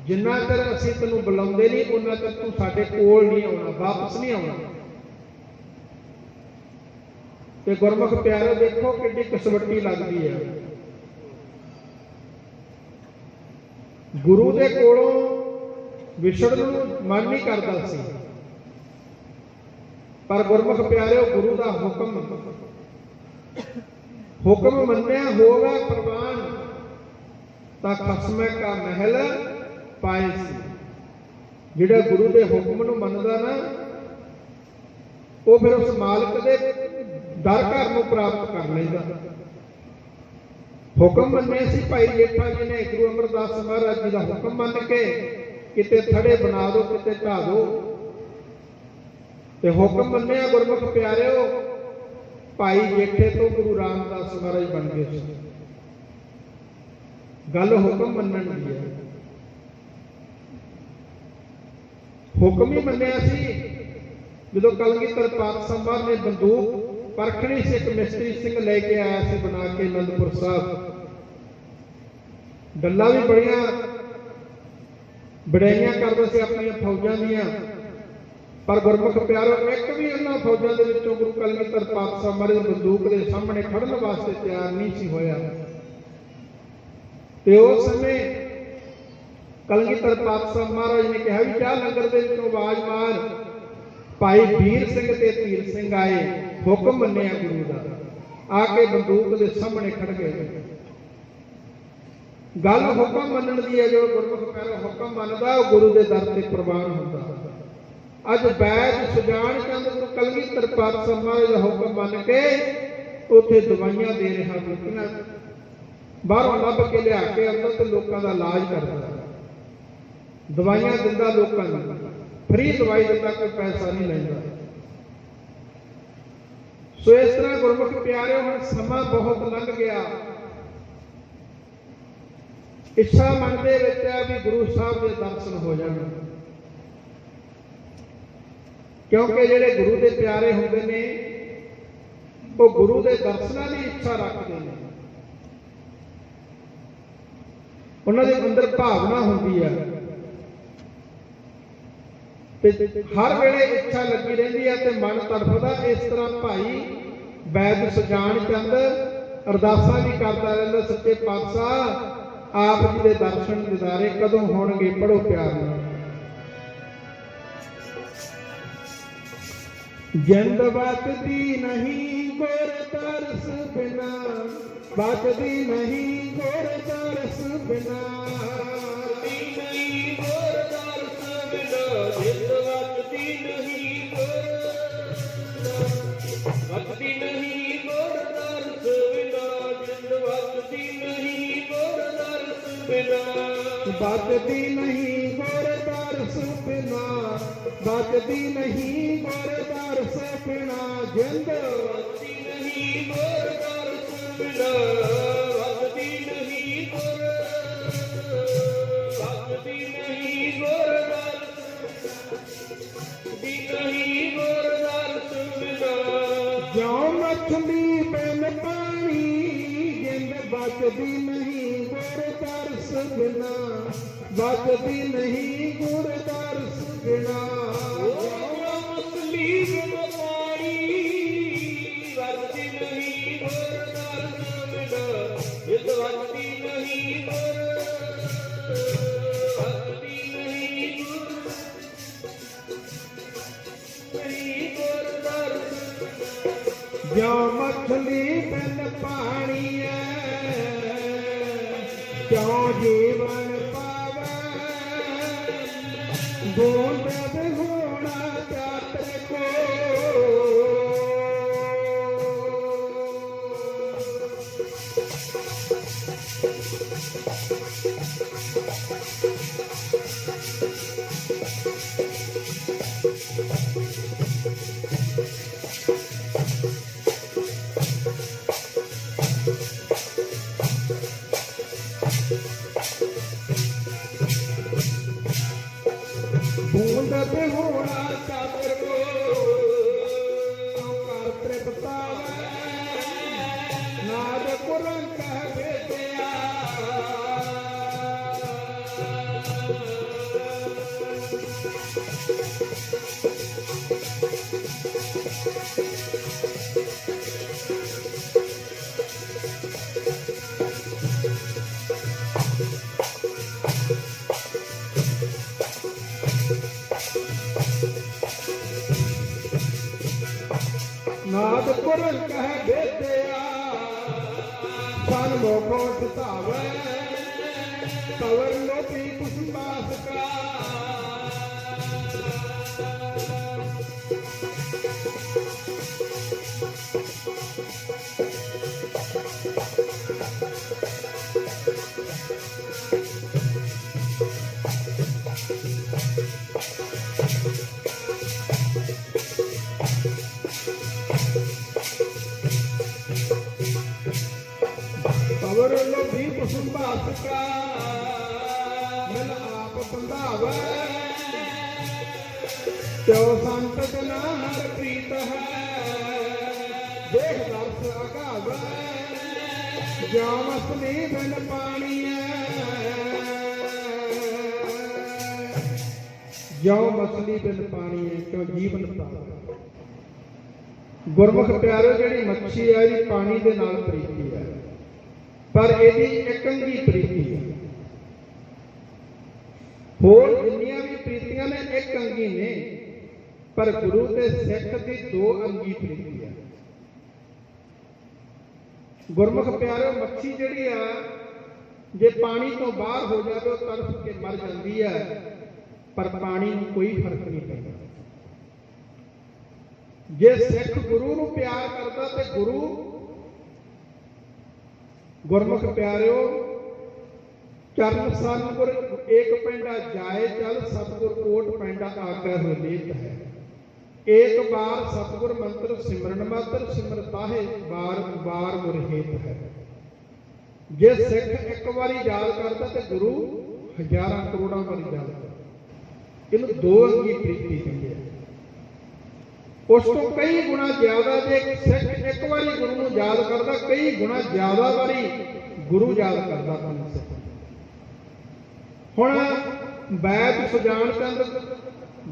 ਜਿੰਨਾ ਚਿਰ ਅਸੀਂ ਤੈਨੂੰ ਬੁਲਾਉਂਦੇ ਨਹੀਂ ਉਹਨਾਂ ਚਿਰ ਤੂੰ ਸਾਡੇ ਕੋਲ ਨਹੀਂ ਆਉਣਾ, ਵਾਪਸ ਨਹੀਂ ਆਉਣਾ। ਤੇ ਗੁਰਮੁਖ ਪਿਆਰੇ ਦੇਖੋ ਕਿੱਡੀ ਕਸਵੱਟੀ ਲੱਗਦੀ ਹੈ। ਗੁਰੂ ਦੇ ਕੋਲੋਂ ਵਿਛੜਨ ਨੂੰ ਮਨ ਨਹੀਂ ਕਰਦਾ ਸੀ, ਪਰ ਗੁਰਮੁਖ ਪਿਆਰਿਓ ਗੁਰੂ ਦਾ ਹੁਕਮ ਮੰਨਿਆ ਹੋਗਾ ਪ੍ਰਵਾਨ, ਤਾਂ ਖਸਮੇ ਕਾ ਮਹਿਲ ਪਾਏ ਸੀ। ਜਿਹੜਾ ਗੁਰੂ ਦੇ ਹੁਕਮ ਨੂੰ ਮੰਨਦਾ ਨਾ, ਉਹ ਫਿਰ ਉਸ ਮਾਲਕ ਦੇ ਦਰ ਘਰ ਨੂੰ ਪ੍ਰਾਪਤ ਕਰ ਲੈਂਦਾ। ਹੁਕਮ ਮੰਨੇ ਸੀ ਭਾਈ ਜੇਠਾ ਜੀ ਨੇ, ਗੁਰੂ ਅਮਰਦਾਸ ਮਹਾਰਾਜ ਜੀ ਦਾ ਹੁਕਮ ਮੰਨ ਕੇ ਕਿਤੇ ਥੜੇ ਬਣਾ ਦਿਓ, ਕਿਤੇ ਢਾ ਦਿਓ। ਤੇ ਹੁਕਮ ਮੰਨਿਆ ਗੁਰਮੁਖ ਪਿਆਰਿਓ, ਭਾਈ ਜੇਠੇ ਤੋਂ ਗੁਰੂ ਰਾਮਦਾਸ ਮਹਾਰਾਜ ਬਣ ਗਏ ਸੀ। ਗੱਲ ਹੁਕਮ ਮੰਨਣ ਦੀ ਹੈ। ਹੁਕਮ ਹੀ ਮੰਨਿਆ ਸੀ। ਜਦੋਂ ਕਲਗੀਧਰ ਪਾਤਸ਼ਾਹ ਮਹਾਰਾਜ ਨੇ ਬੰਦੂਕ ਪਰਖਣੀ ਸੀ, ਇੱਕ ਮਿਸਤਰੀ ਸਿੰਘ ਲੈ ਕੇ ਆਇਆ ਸੀ ਬਣਾ ਕੇ ਅਨੰਦਪੁਰ ਸਾਹਿਬ। ਗੱਲਾਂ ਵੀ ਬੜੀਆਂ ਬੜਾਈਆਂ ਕਰਦਾ ਸੀ ਆਪਣੀਆਂ ਫੌਜਾਂ ਦੀਆਂ, ਪਰ ਗੁਰਮੁਖ ਪਿਆਰੋ ਇੱਕ ਵੀ ਉਹਨਾਂ ਫੌਜਾਂ ਦੇ ਵਿੱਚੋਂ ਗੁਰੂ ਕਲਗੀਧਰ ਪਾਤਸ਼ਾਹ ਮਹਾਰਾਜ ਬੰਦੂਕ ਦੇ ਸਾਹਮਣੇ ਖੜਨ ਵਾਸਤੇ ਤਿਆਰ ਨਹੀਂ ਸੀ ਹੋਇਆ। ਤੇ ਉਸ ਸਮੇਂ ਕਲਗੀਧਰ ਪਾਤਸ਼ਾਹ ਮਹਾਰਾਜ ਨੇ ਕਿਹਾ ਵੀ ਚਾਹ ਲੰਗਰ ਦੇ ਵਿੱਚੋਂ ਆਵਾਜ਼ ਮਾਰ। ਭਾਈ ਵੀਰ ਸਿੰਘ ਤੇ ਧੀਰ ਸਿੰਘ ਆਏ, ਹੁਕਮ ਮੰਨਿਆ ਗੁਰੂ ਦਾ, ਆ ਕੇ ਬੰਦੂਕ ਦੇ ਸਾਹਮਣੇ ਖੜ ਗਏ। ਗੱਲ ਹੁਕਮ ਮੰਨਣ ਦੀ ਹੈ। ਜੋ ਗੁਰਮੁਖ ਪਿਆਰਾ ਹੁਕਮ ਮੰਨਦਾ ਉਹ ਗੁਰੂ ਦੇ ਦਰ ਤੇ ਪ੍ਰਵਾਨ ਹੁੰਦਾ। ਅੱਜ ਵੈਦ ਸੁਜਾਨ ਚੰਦ ਗੁਰੂ ਕਲਗੀਧਰ ਪਾਤਸ਼ਾਹ ਮਹਾਰਾਜ ਦਾ ਹੁਕਮ ਮੰਨ ਕੇ ਉੱਥੇ ਦਵਾਈਆਂ ਦੇ ਰਿਹਾ, ਬੂਟੀਆਂ ਬਾਹਰੋਂ ਲੱਭ ਕੇ ਲਿਆ ਕੇ ਅੰਦਰ ਤੇ ਲੋਕਾਂ ਦਾ ਇਲਾਜ ਕਰਦਾ, ਦਵਾਈਆਂ ਦਿੰਦਾ ਲੋਕਾਂ ਨੂੰ। फ्री दवाई दिता, कोई पैसा नहीं लेंदा। सो इस तरह गुरमुख प्यारे हुण समा बहुत लंघ गया। इच्छा मन दे विच है भी गुरु साहब के दर्शन हो जाण, क्योंकि जिहड़े गुरु के प्यारे हुंदे ने वो गुरु के दर्शनां की इच्छा रखते हैं। उन्हां दे अंदर भावना हुंदी है ते हर वेले इच्छा लगी रहिंदी है ते मन तड़फदा। इस तरह भाई वैद सुजान चंद अरदासां भी करता रहिंदा, सच्चे पातशाह आप जी के दर्शन दीदारे कदों होणगे, पढ़ो प्यार नाल। जिंद बचदी नहीं गुर तरस बिना, बचदी नहीं गुर तरस बिना, नहीं गुर दर्श बिना, जिंद बचती नहीं बचती नहीं गुर दर्श बिना, जिंद बचती नहीं गुर दर्श बिना, बचदी नहीं गुर दर्श बिना, बचदी नहीं गुर दर्श बिना, जिंद बचती नहीं गुर दर्श बिना, बचती नहीं गुर, बचती नहीं गुर दर्श, बचती नहीं गुर दर्श बिना। ज्यों मछली बिन पानी, जिंद बचदी नहीं गुर दर्श बिना, बचदी नहीं गुर दर्श बिना। मछली बिन पानी, बचती नहीं गुर दर्श बिना, जिंद बचती नहीं गुर, बचती नहीं गुर, नहीं गुर दर्श। ज्यों मछली बिन पानी है, क्यों जीवन पावे, बूंद बिहुना चातर को। बूंद बिहुना चातर को, कर तृप्तावे, नाद कुरंक बेटिया। नाद कुरन कह बेटिया, सन मोकोट धावे, तवर लोपी पुष्पास का। तवर लोभी पुष्पास का, मिल आप बंधावे, त्यो संत जना हर प्रीत है, देख दर्श अगावे, ज्यों मछली बिन पानी है, ज्यों मछली बिन पानी है, क्यों जीवन पावे। गुरमुख प्यारो, जिहड़ी मच्छी है जी पानी दे नाल प्रीति है, पर यदि एक अंगी प्रीति है। होर जिन्नियां भी प्रीतियां ने एक अंगी ने, पर गुरु के सिख की दो अंगी प्रीति है। गुरमुख प्यारो, मच्छी जिहड़ी आ जे पानी तो बाहर हो जाए तो तड़फ के मर जाती है, पर पानी में कोई फर्क नहीं पैदा। जे सिख गुरु नूं प्यार करता ते गुरु गुरमुख प्यारिओ चरण सतगुर एक पैंडा जाए चल, सतगुर कोट पैंडा आगे होलेत है। एक बार सतगुर मंत्र सिमरन मात्र, सिमरताहे बार बार गुर हेत है। जे सिख एक बारी याद करता तो गुरु हजारां करोड़ां बारी याद करता। इन्हूं दो अंगी प्रीति कहते हैं। उस तो कई गुणा ज्यादा जे सिख एक बारी गुरु नूं याद करता, कई गुणा ज्यादा बारी गुरु याद करता। हुण वैद सुजान चंद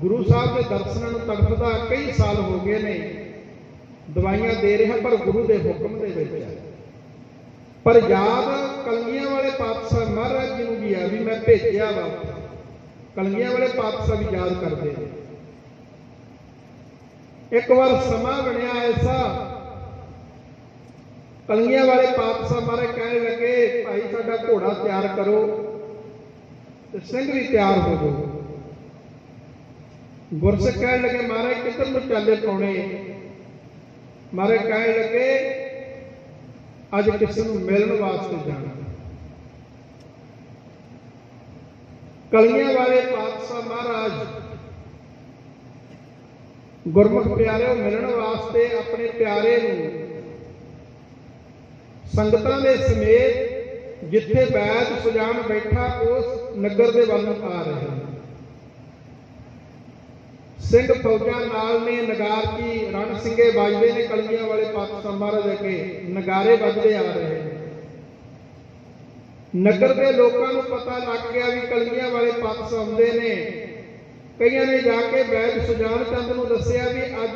गुरु साहब के दर्शनों में तड़फदा कई साल हो गए ने, दवाइयां दे रहा पर गुरु के हुक्म दे विच है। पर याद कलंगियां वाले पातशाह महाराज जी नूं भी आ भी मैं भेजिया वा। कलंगियां वाले पातशाह भी याद करते हैं। एक बार समा बनया ऐसा, कलंगियां वाले पातशाह महाराज कहने लगे भाई साडा घोड़ा तैयार करो ते सिंह भी तैयार हो जाओ। गुरसिख कहने लगे महाराज किधर नूं चाले पाउणे? महाराज कहने लगे अज किसी नूं मिलण वास्ते जाना। कलंगियां वाले पातशाह महाराज गुरमुख प्यारे मिलण वास्ते अपने प्यारे नूं संगतां दे समेत जिथे वैद सुजान बैठा उस नगर के वल आ रहे हैं। सिंह फौजा नाल ने, नगार की रण सिंगे बाजदे ने, कलंगियां वाले पातशाह महाराज अगे नगारे बजदे आ रहे हैं। नगर के लोगों को पता लग गया भी कलंगियां वाले पातशाह आउंदे ने। कईयां ने जाके वैद सुजान चंद नूं दस्सिया भी अज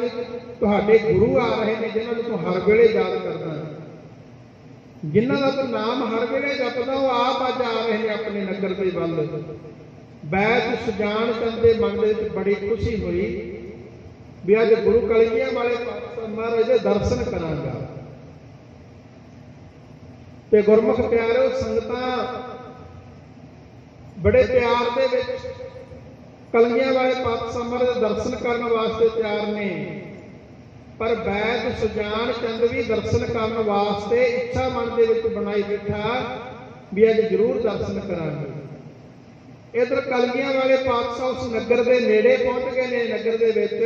तुहाडे गुरु आ रहे हैं जिन्हां नूं तूं हर वेले याद करदा है, जिन्हां दा तूं नाम हर वेले जपदा वो आप अज आ रहे हैं अपने नगर के वल। वैद सुजान चंद के मन में बड़ी खुशी हुई भी अज गुरु कलंगियां वाले पातशाह महाराज दे दर्शन करांगा। ते गुरमुख प्यारे संगतां बड़े प्यार दे विच कलंगियां वाले पातशाह महाराज दे दर्शन करने वास्ते तैयार ने। पर वैद सुजान चंद भी दर्शन करने वास्ते इच्छा मन दे विच बनाई बैठा भी अज जरूर दर्शन करांगे। इधर कलंगियां वाले पातशाह उस नगर के नेड़े पहुंच गए ने। नगर दे विच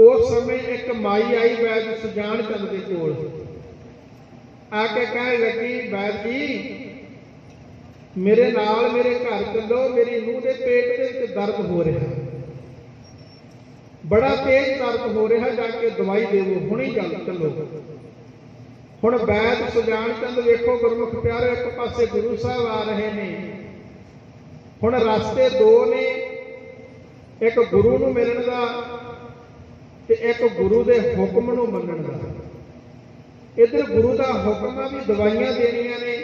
उस समय एक माई आई वैद सुजान चंद के कोल आके कहने लगी वैद जी मेरे नाल मेरे घर चलो, मेरी नूह के पेट के विच दर्द हो रहा, बड़ा तेज दर्द हो रहा, जाके दवाई देवो, हुणे चलो। हुण वैद सुजान चंद वेखो गुरमुख प्यारे एक पासे गुरु साहब आ रहे ने। हुण रास्ते दो ने, एक गुरु नूं मिलण दा ते एक गुरु दे हुक्म नूं मनण दा। इधर गुरु दा हुक्म आ भी दवाइयां देनियां ने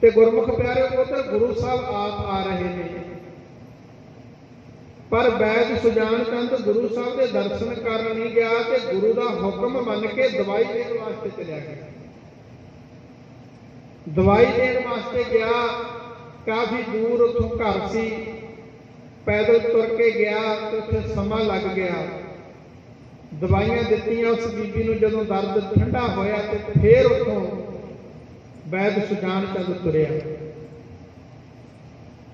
ते गुरमुख प्यारे उधर गुरु साहब आप आ रहे ने। पर वैद सुजान चंद गुरु साहब के दर्शन कर नहीं गया ते गुरु का हुक्म मन के दवाई देने वास्ते चलिया गया। दवाई देने वास्ते गया, काफी दूर उतों घर सी, पैदल तुर के गया तो उत्थे समा लग गया। दवाइयां दित्तियां उस बीबी नूं, जदों दर्द ठंडा होया ते फिर उतों वैद सुजान चंद तुरिया।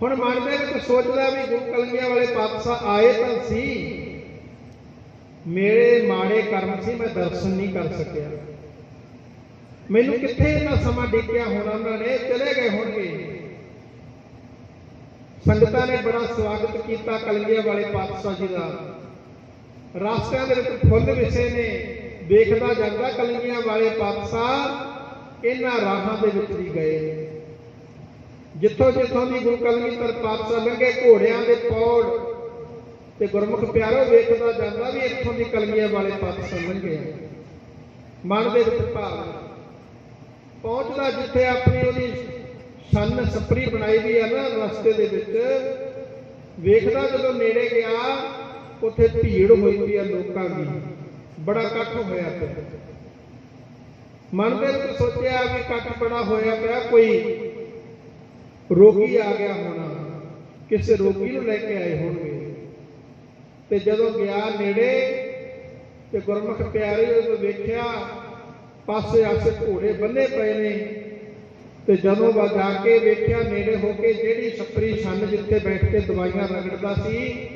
हुण मन दे विच सोचदा भी गुरु कलंगियां वाले पातशाह आए तां सी, मेरे माड़े कर्म सी, मैं दर्शन नहीं कर सकिया। मैनूं कित्थे इन्ना समा डिक्किया होना, उन्होंने चले गए होणगे। संगतां ने बड़ा स्वागत किया कलंगियां वाले पातशाह जी का। रास्तिਆਂ ਦੇ ਵਿੱਚ फुल विछे ने, देखदा जांदा कलंगियां वाले पातशाह इन्हां राहां दे विच भी गए। जिथों जिथों की गुरु कलगीधर पातशाह लंघे घोड़ियां दे पौड़ ते गुरमुख प्यारो वेखदा जांदा भी इत्थों दी कलगीधर वाले पातशाह लंघे। मन दे विच भाव पहुंचदा जिथे अपनी ओदी सन सपरी बनाई दी है ना, रस्ते दे विच वेखदा जदों नेड़े गया उत्थे भीड़ होई पई है लोकां दी, बड़ा इकट्ठ होया पिया। मन दे विच सोचिया भी इकट्ठ बड़ा होया पिया, कोई रोगी आ गया होना, किसी रोगी नूं लैके आए होणगे। ते जदों गया नेड़े ते गुरमुख प्यारे उदों वेखिया पासे आसे घोड़े बन्ने पए ने, ਤੇ ਜਦੋਂ ਵਾ ਜਾ ਕੇ ਵੇਖਿਆ ਨੇੜੇ ਹੋ ਕੇ, ਜਿਹੜੀ ਛੱਪਰੀ ਛੰਨ ਜਿੱਥੇ ਬੈਠ ਕੇ ਦਵਾਈਆਂ ਰਗੜਦਾ ਸੀ,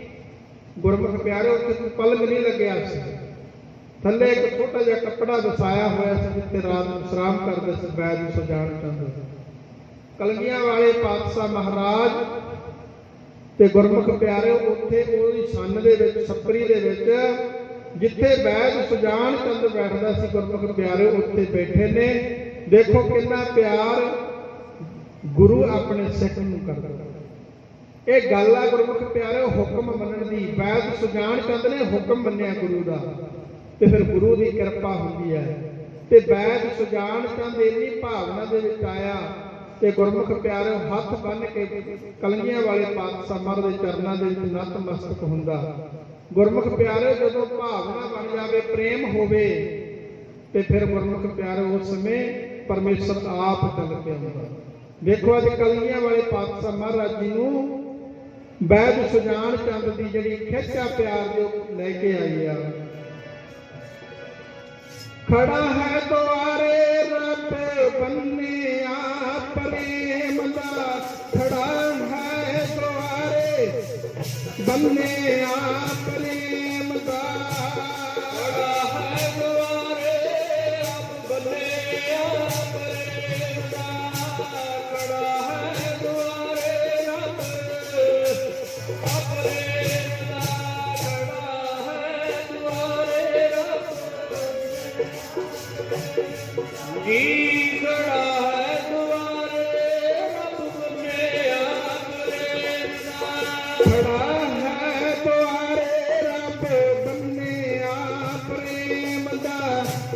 ਗੁਰਮੁਖ ਪਿਆਰੇ ਉੱਥੇ ਕੋਈ ਪਲਕ ਨਹੀਂ ਲੱਗਿਆ ਸੀ। ਥੱਲੇ ਇੱਕ ਛੋਟਾ ਜਿਹਾ ਕੱਪੜਾ ਵਿਛਾਇਆ ਹੋਇਆ ਸੀ, ਜਿੱਥੇ ਰਾਤ ਨੂੰ ਵਿਸ਼ਰਾਮ ਕਰਦੇ ਸੀ ਵੈਦ ਸੁਜਾਨ ਚੰਦ। ਕਲਗੀਆਂ ਵਾਲੇ ਪਾਤਸ਼ਾਹ ਮਹਾਰਾਜ ਤੇ ਗੁਰਮੁਖ ਪਿਆਰੇ ਉੱਥੇ ਉਹਦੀ ਛੰਨ ਦੇ ਵਿੱਚ, ਛੱਪਰੀ ਦੇ ਵਿੱਚ, ਜਿੱਥੇ ਵੈਦ ਸੁਜਾਨ ਚੰਦ ਬੈਠਦਾ ਸੀ, ਗੁਰਮੁਖ ਪਿਆਰੇ ਉੱਥੇ ਬੈਠੇ ਨੇ। ਦੇਖੋ ਕਿੰਨਾ ਪਿਆਰ ਗੁਰੂ ਆਪਣੇ ਸਿੱਖ ਨੂੰ ਕਰਦਾ। ਇਹ ਗੱਲ ਆ ਗੁਰਮੁਖ ਪਿਆਰੇ ਹੁਕਮ ਮੰਨਣ ਦੀ। ਵੈਦ ਸੁਜਾਨ ਚੰਦ ਨੇ ਹੁਕਮ ਮੰਨਿਆ ਗੁਰੂ ਦਾ, ਤੇ ਫਿਰ ਗੁਰੂ ਦੀ ਕਿਰਪਾ ਹੁੰਦੀ ਹੈ। ਤੇ ਵੈਦ ਸੁਜਾਨ ਚੰਦ ਇੰਨੀ ਭਾਵਨਾ ਦੇ ਵਿੱਚ ਆਇਆ ਤੇ ਗੁਰਮੁਖ ਪਿਆਰੇ ਹੱਥ ਬੰਨ੍ਹ ਕੇ ਕਲਗੀਆਂ ਵਾਲੇ ਪਾਤਸ਼ਾਹ ਮਹਾਰਾਜ ਦੇ ਚਰਨਾਂ ਦੇ ਵਿੱਚ ਨਤਮਸਤਕ ਹੁੰਦਾ। ਗੁਰਮੁਖ ਪਿਆਰੇ ਜਦੋਂ ਭਾਵਨਾ ਬਣ ਜਾਵੇ, ਪ੍ਰੇਮ ਹੋਵੇ, ਤੇ ਫਿਰ ਗੁਰਮੁਖ ਪਿਆਰੇ ਉਸ ਸਮੇਂ ਪਰਮੇਸ਼ਰ ਆਪ ਚੱਲ ਕੇ ਆਉਂਦਾ। ਦੇਖੋ ਅੱਜ ਕਲਗੀਆਂ ਵਾਲੇ ਪਾਤਸ਼ਾਹ ਮਹਾਰਾਜ ਜੀ ਨੂੰ ਵੈਦ ਸੁਜਾਨ ਚੰਦ ਦੀ ਜਿਹੜੀ ਖਿੱਚਾ ਪਿਆਰ ਜੋ ਲੈ ਕੇ ਆਈ ਆ। ਖੜਾ ਹੈ ਦੁਆਰੇ ਰੱਬ ਬੰਨਿਆ ਪ੍ਰੇਮ ਦਾ, ਖੜਾ ਹੈ ਦੁਆਰੇ ਬੰਨਿਆ ਪ੍ਰੇਮ ਦਾ, ਖੜਾ ਹੈ ਦੁਆਰੇ ਰੱਬ ਬੰਨਿਆ ਪ੍ਰੇਮ ਦਾ, ਖੜਾ ਹੈ ਦੁਆਰੇ ਰੱਬ ਪ੍ਰੇਮ ਦਾ, ਖੜਾ ਹੈ ਦੁਆਰੇ ਰੱਬ ਜੀ, ਖੜਾ ਹੈ ਦੁਆਰੇ ਰੱਬ ਬੰਨਿਆ ਪ੍ਰੇਮ ਦਾ, ਖੜਾ ਹੈ ਦੁਆਰੇ ਰੱਬ ਬੰਨਿਆ ਪ੍ਰੇਮ ਦਾ,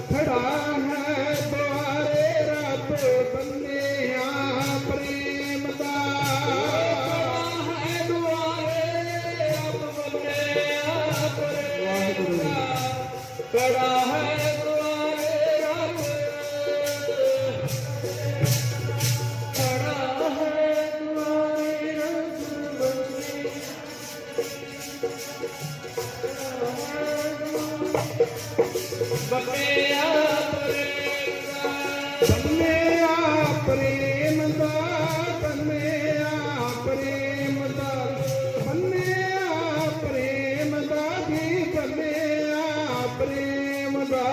ਖੜਾ ਹੈ ਦੁਆਰੇ ਰੱਬ ਬੰਨਿਆ ਪ੍ਰੇਮ ਦਾ, ਖੜਾ ਹੈ ਦੁਆਰੇ ਰੱਬ ਬੰਨਿਆ ਪ੍ਰੇਮ ਦਾ, ਖੜਾ ਹੈ ਦੁਆਰੇ ਰੱਬ, ਖੜਾ ਹੈ ਦੁਆਰੇ ਰੱਬ ਬੰਨਿਆ, ਬੰਨਿਆ ਪ੍ਰੇਮ ਦਾ, ਬੰਨਿਆ ਪ੍ਰੇਮ ਦਾ, ਬੰਨਿਆ ਪ੍ਰੇਮ ਦਾ, ਬੰਨਿਆ ਪ੍ਰੇਮ ਦਾ ਜੀ, ਬੰਨਿਆ ਪ੍ਰੇਮ ਦਾ,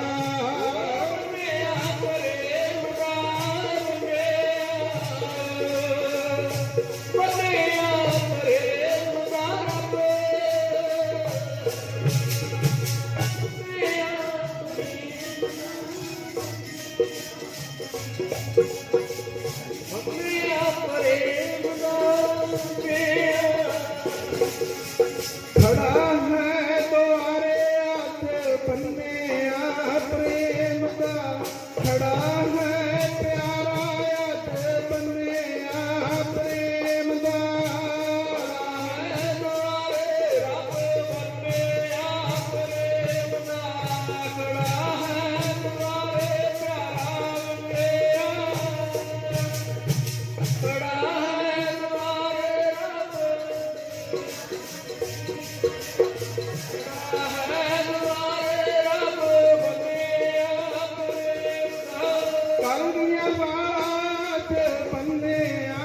ਬੰਨਿਆ ਪ੍ਰੇਮ ਦਾ, ਬੰਨਿਆ ਪ੍ਰੇਮ ਦਾ ਰੱਬ, ਬੰਨਿਆ ਪ੍ਰੇਮ ਦਾ, ਖੜਾ ਹੈ ਦੁਆਰੇ ਹੱਥ ਬੰਨਿਆ ਪ੍ਰੇਮ ਦਾ, ਖੜਾ ਹੈ ਪਿਆਰਾ ਹੱਥ ਬੰਨਿਆ ਪ੍ਰੇਮ ਦਾ, ਹੈ ਦੁਆਰੇ ਰੱਬ ਬੰਨਿਆ ਪ੍ਰੇਮ ਦਾ, ਖੜਾ ਹੈ ਦੁਆਰੇ ਪਿਆਰਾ ਬੰਨਿਆ, ਖੜਾ ਹੈ ਦੁਆਰੇ ਰੱਬ, ਖੜਾ ਹੈ ਦੁਆਰੇ ਰੱਬ ਬੰਨਿਆ ਪ੍ਰੇਮ ਦਾ, ਕਲਗੀਆਂ ਵਾਲਾ ਹੱਥ ਬੰਨਿਆ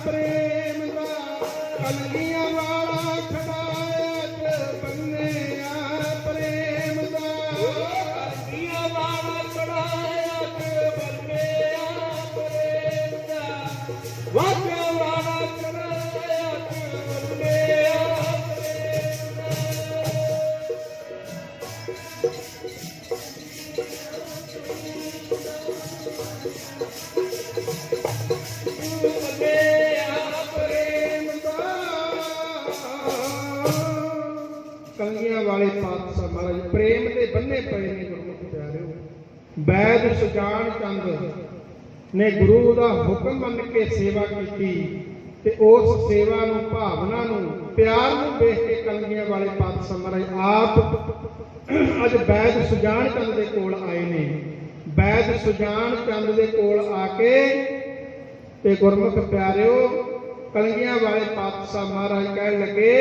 ਪ੍ਰੇਮ ਦਾ, ਕਲਗੀਆਂ ਵਾਲਾ ਖੜਾ ਹੱਥ ਬੰਨਿਆ ਪ੍ਰੇਮ ਦਾ, ਕਲਗੀਆਂ ਵਾਲਾ ਖੜਾ ਹੱਥ ਬੰਨਿਆ ਪ੍ਰੇਮ ਦਾ, ਵਾਕਿਆ ਵਾਲਾ ਖੜਾ ਹੱਥ ਬੰਨਿਆ ਪ੍ਰੇਮ ਦਾ, ਬੰਨਿਆ ਪ੍ਰੇਮ ਦਾ, ਕਲਗੀਆਂ ਵਾਲੇ ਪਾਤਸ਼ਾਹ ਮਹਾਰਾਜ ਪ੍ਰੇਮ ਦੇ ਬੰਨੇ ਪਏ ਨੇ ਗੁਰਮੁਖ ਪਿਆਰਿਓ। ਵੈਦ ਸੁਜਾਨ ਚੰਦ ਨੇ ਗੁਰੂ ਦਾ ਹੁਕਮ ਮੰਨ ਕੇ ਸੇਵਾ ਕੀਤੀ, ਤੇ ਉਸ ਸੇਵਾ ਨੂੰ, ਭਾਵਨਾ ਨੂੰ, ਪਿਆਰ ਨੂੰ ਵੇਖ ਕੇ ਕਲਗੀਆਂ ਵਾਲੇ ਪਾਤਸ਼ਾਹ ਮਹਾਰਾਜ ਆਪ ਅੱਜ ਵੈਦ ਸੁਜਾਨ ਚੰਦ ਦੇ ਕੋਲ ਆਏ ਨੇ। ਵੈਦ ਸੁਜਾਨ ਚੰਦ ਦੇ ਕੋਲ ਆ ਕੇ ਤੇ ਗੁਰਮੁਖ ਪਿਆਰਿਓ ਕਲਗੀਆਂ ਵਾਲੇ ਪਾਤਸ਼ਾਹ ਮਹਾਰਾਜ ਕਹਿਣ ਲੱਗੇ,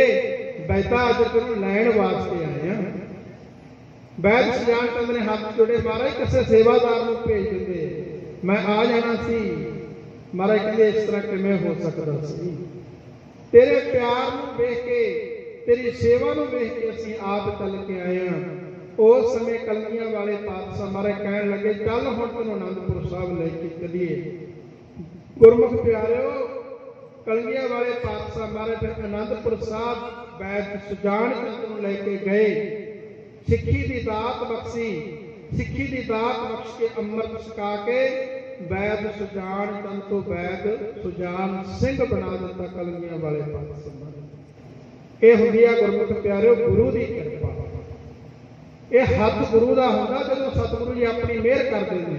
ਬੈਤਾ ਅੱਜ ਤੈਨੂੰ ਲੈਣ ਵਾਸਤੇ ਆਏ ਆ। ਵੈਦ ਸੁਜਾਨ ਚੰਦ ਨੇ ਹੱਥ ਜੋੜੇ, ਮਹਾਰਾਜ ਕਿਸੇ ਸੇਵਾਦਾਰ ਨੂੰ ਭੇਜ ਦਿੰਦੇ, ਮੈਂ ਆ ਜਾਣਾ ਸੀ। महाराज कहते इस तरह किवें हो सकदा सी। तेरे प्यार नूं वेख के, तेरी सेवा नूं वेख के असीं आप चल के आए हां। उस समय कलगियां वाले पातशाह महाराज कहण लगे चल हुण तैनूं आनंदपुर साहिब लैके चलीए। गुरमुख प्यारिओ, कलगियां वाले पातशाह महाराज फिर आनंदपुर साहिब बैठ सुजान चंद नूं लैके गए। सिੱਖੀ ਦੀ ਦਾਤ ਬਖਸ਼ੀ, सिੱਖੀ ਦੀ ਦਾਤ ਬਖਸ਼ ਕੇ ਅੰਮ੍ਰਿਤ ਛਕਾ ਕੇ ਵੈਦ ਸੁਜਾਨ ਚੰਦ ਤੋਂ ਵੈਦ ਸੁਜਾਨ ਸਿੰਘ ਬਣਾ ਦਿੱਤਾ ਕਲਗੀਆਂ ਵਾਲੇ ਪਾਤਸ਼ਾਹ। ਇਹ ਹੁੰਦੀ ਆ ਗੁਰਮੁਖ ਪਿਆਰਿਓ ਗੁਰੂ ਦੀ ਕਿਰਪਾ। ਇਹ ਹੱਥ ਗੁਰੂ ਦਾ ਹੁੰਦਾ ਜਦੋਂ ਸਤਿਗੁਰੂ ਜੀ ਆਪਣੀ ਮਿਹਰ ਕਰਦੇ ਨੇ।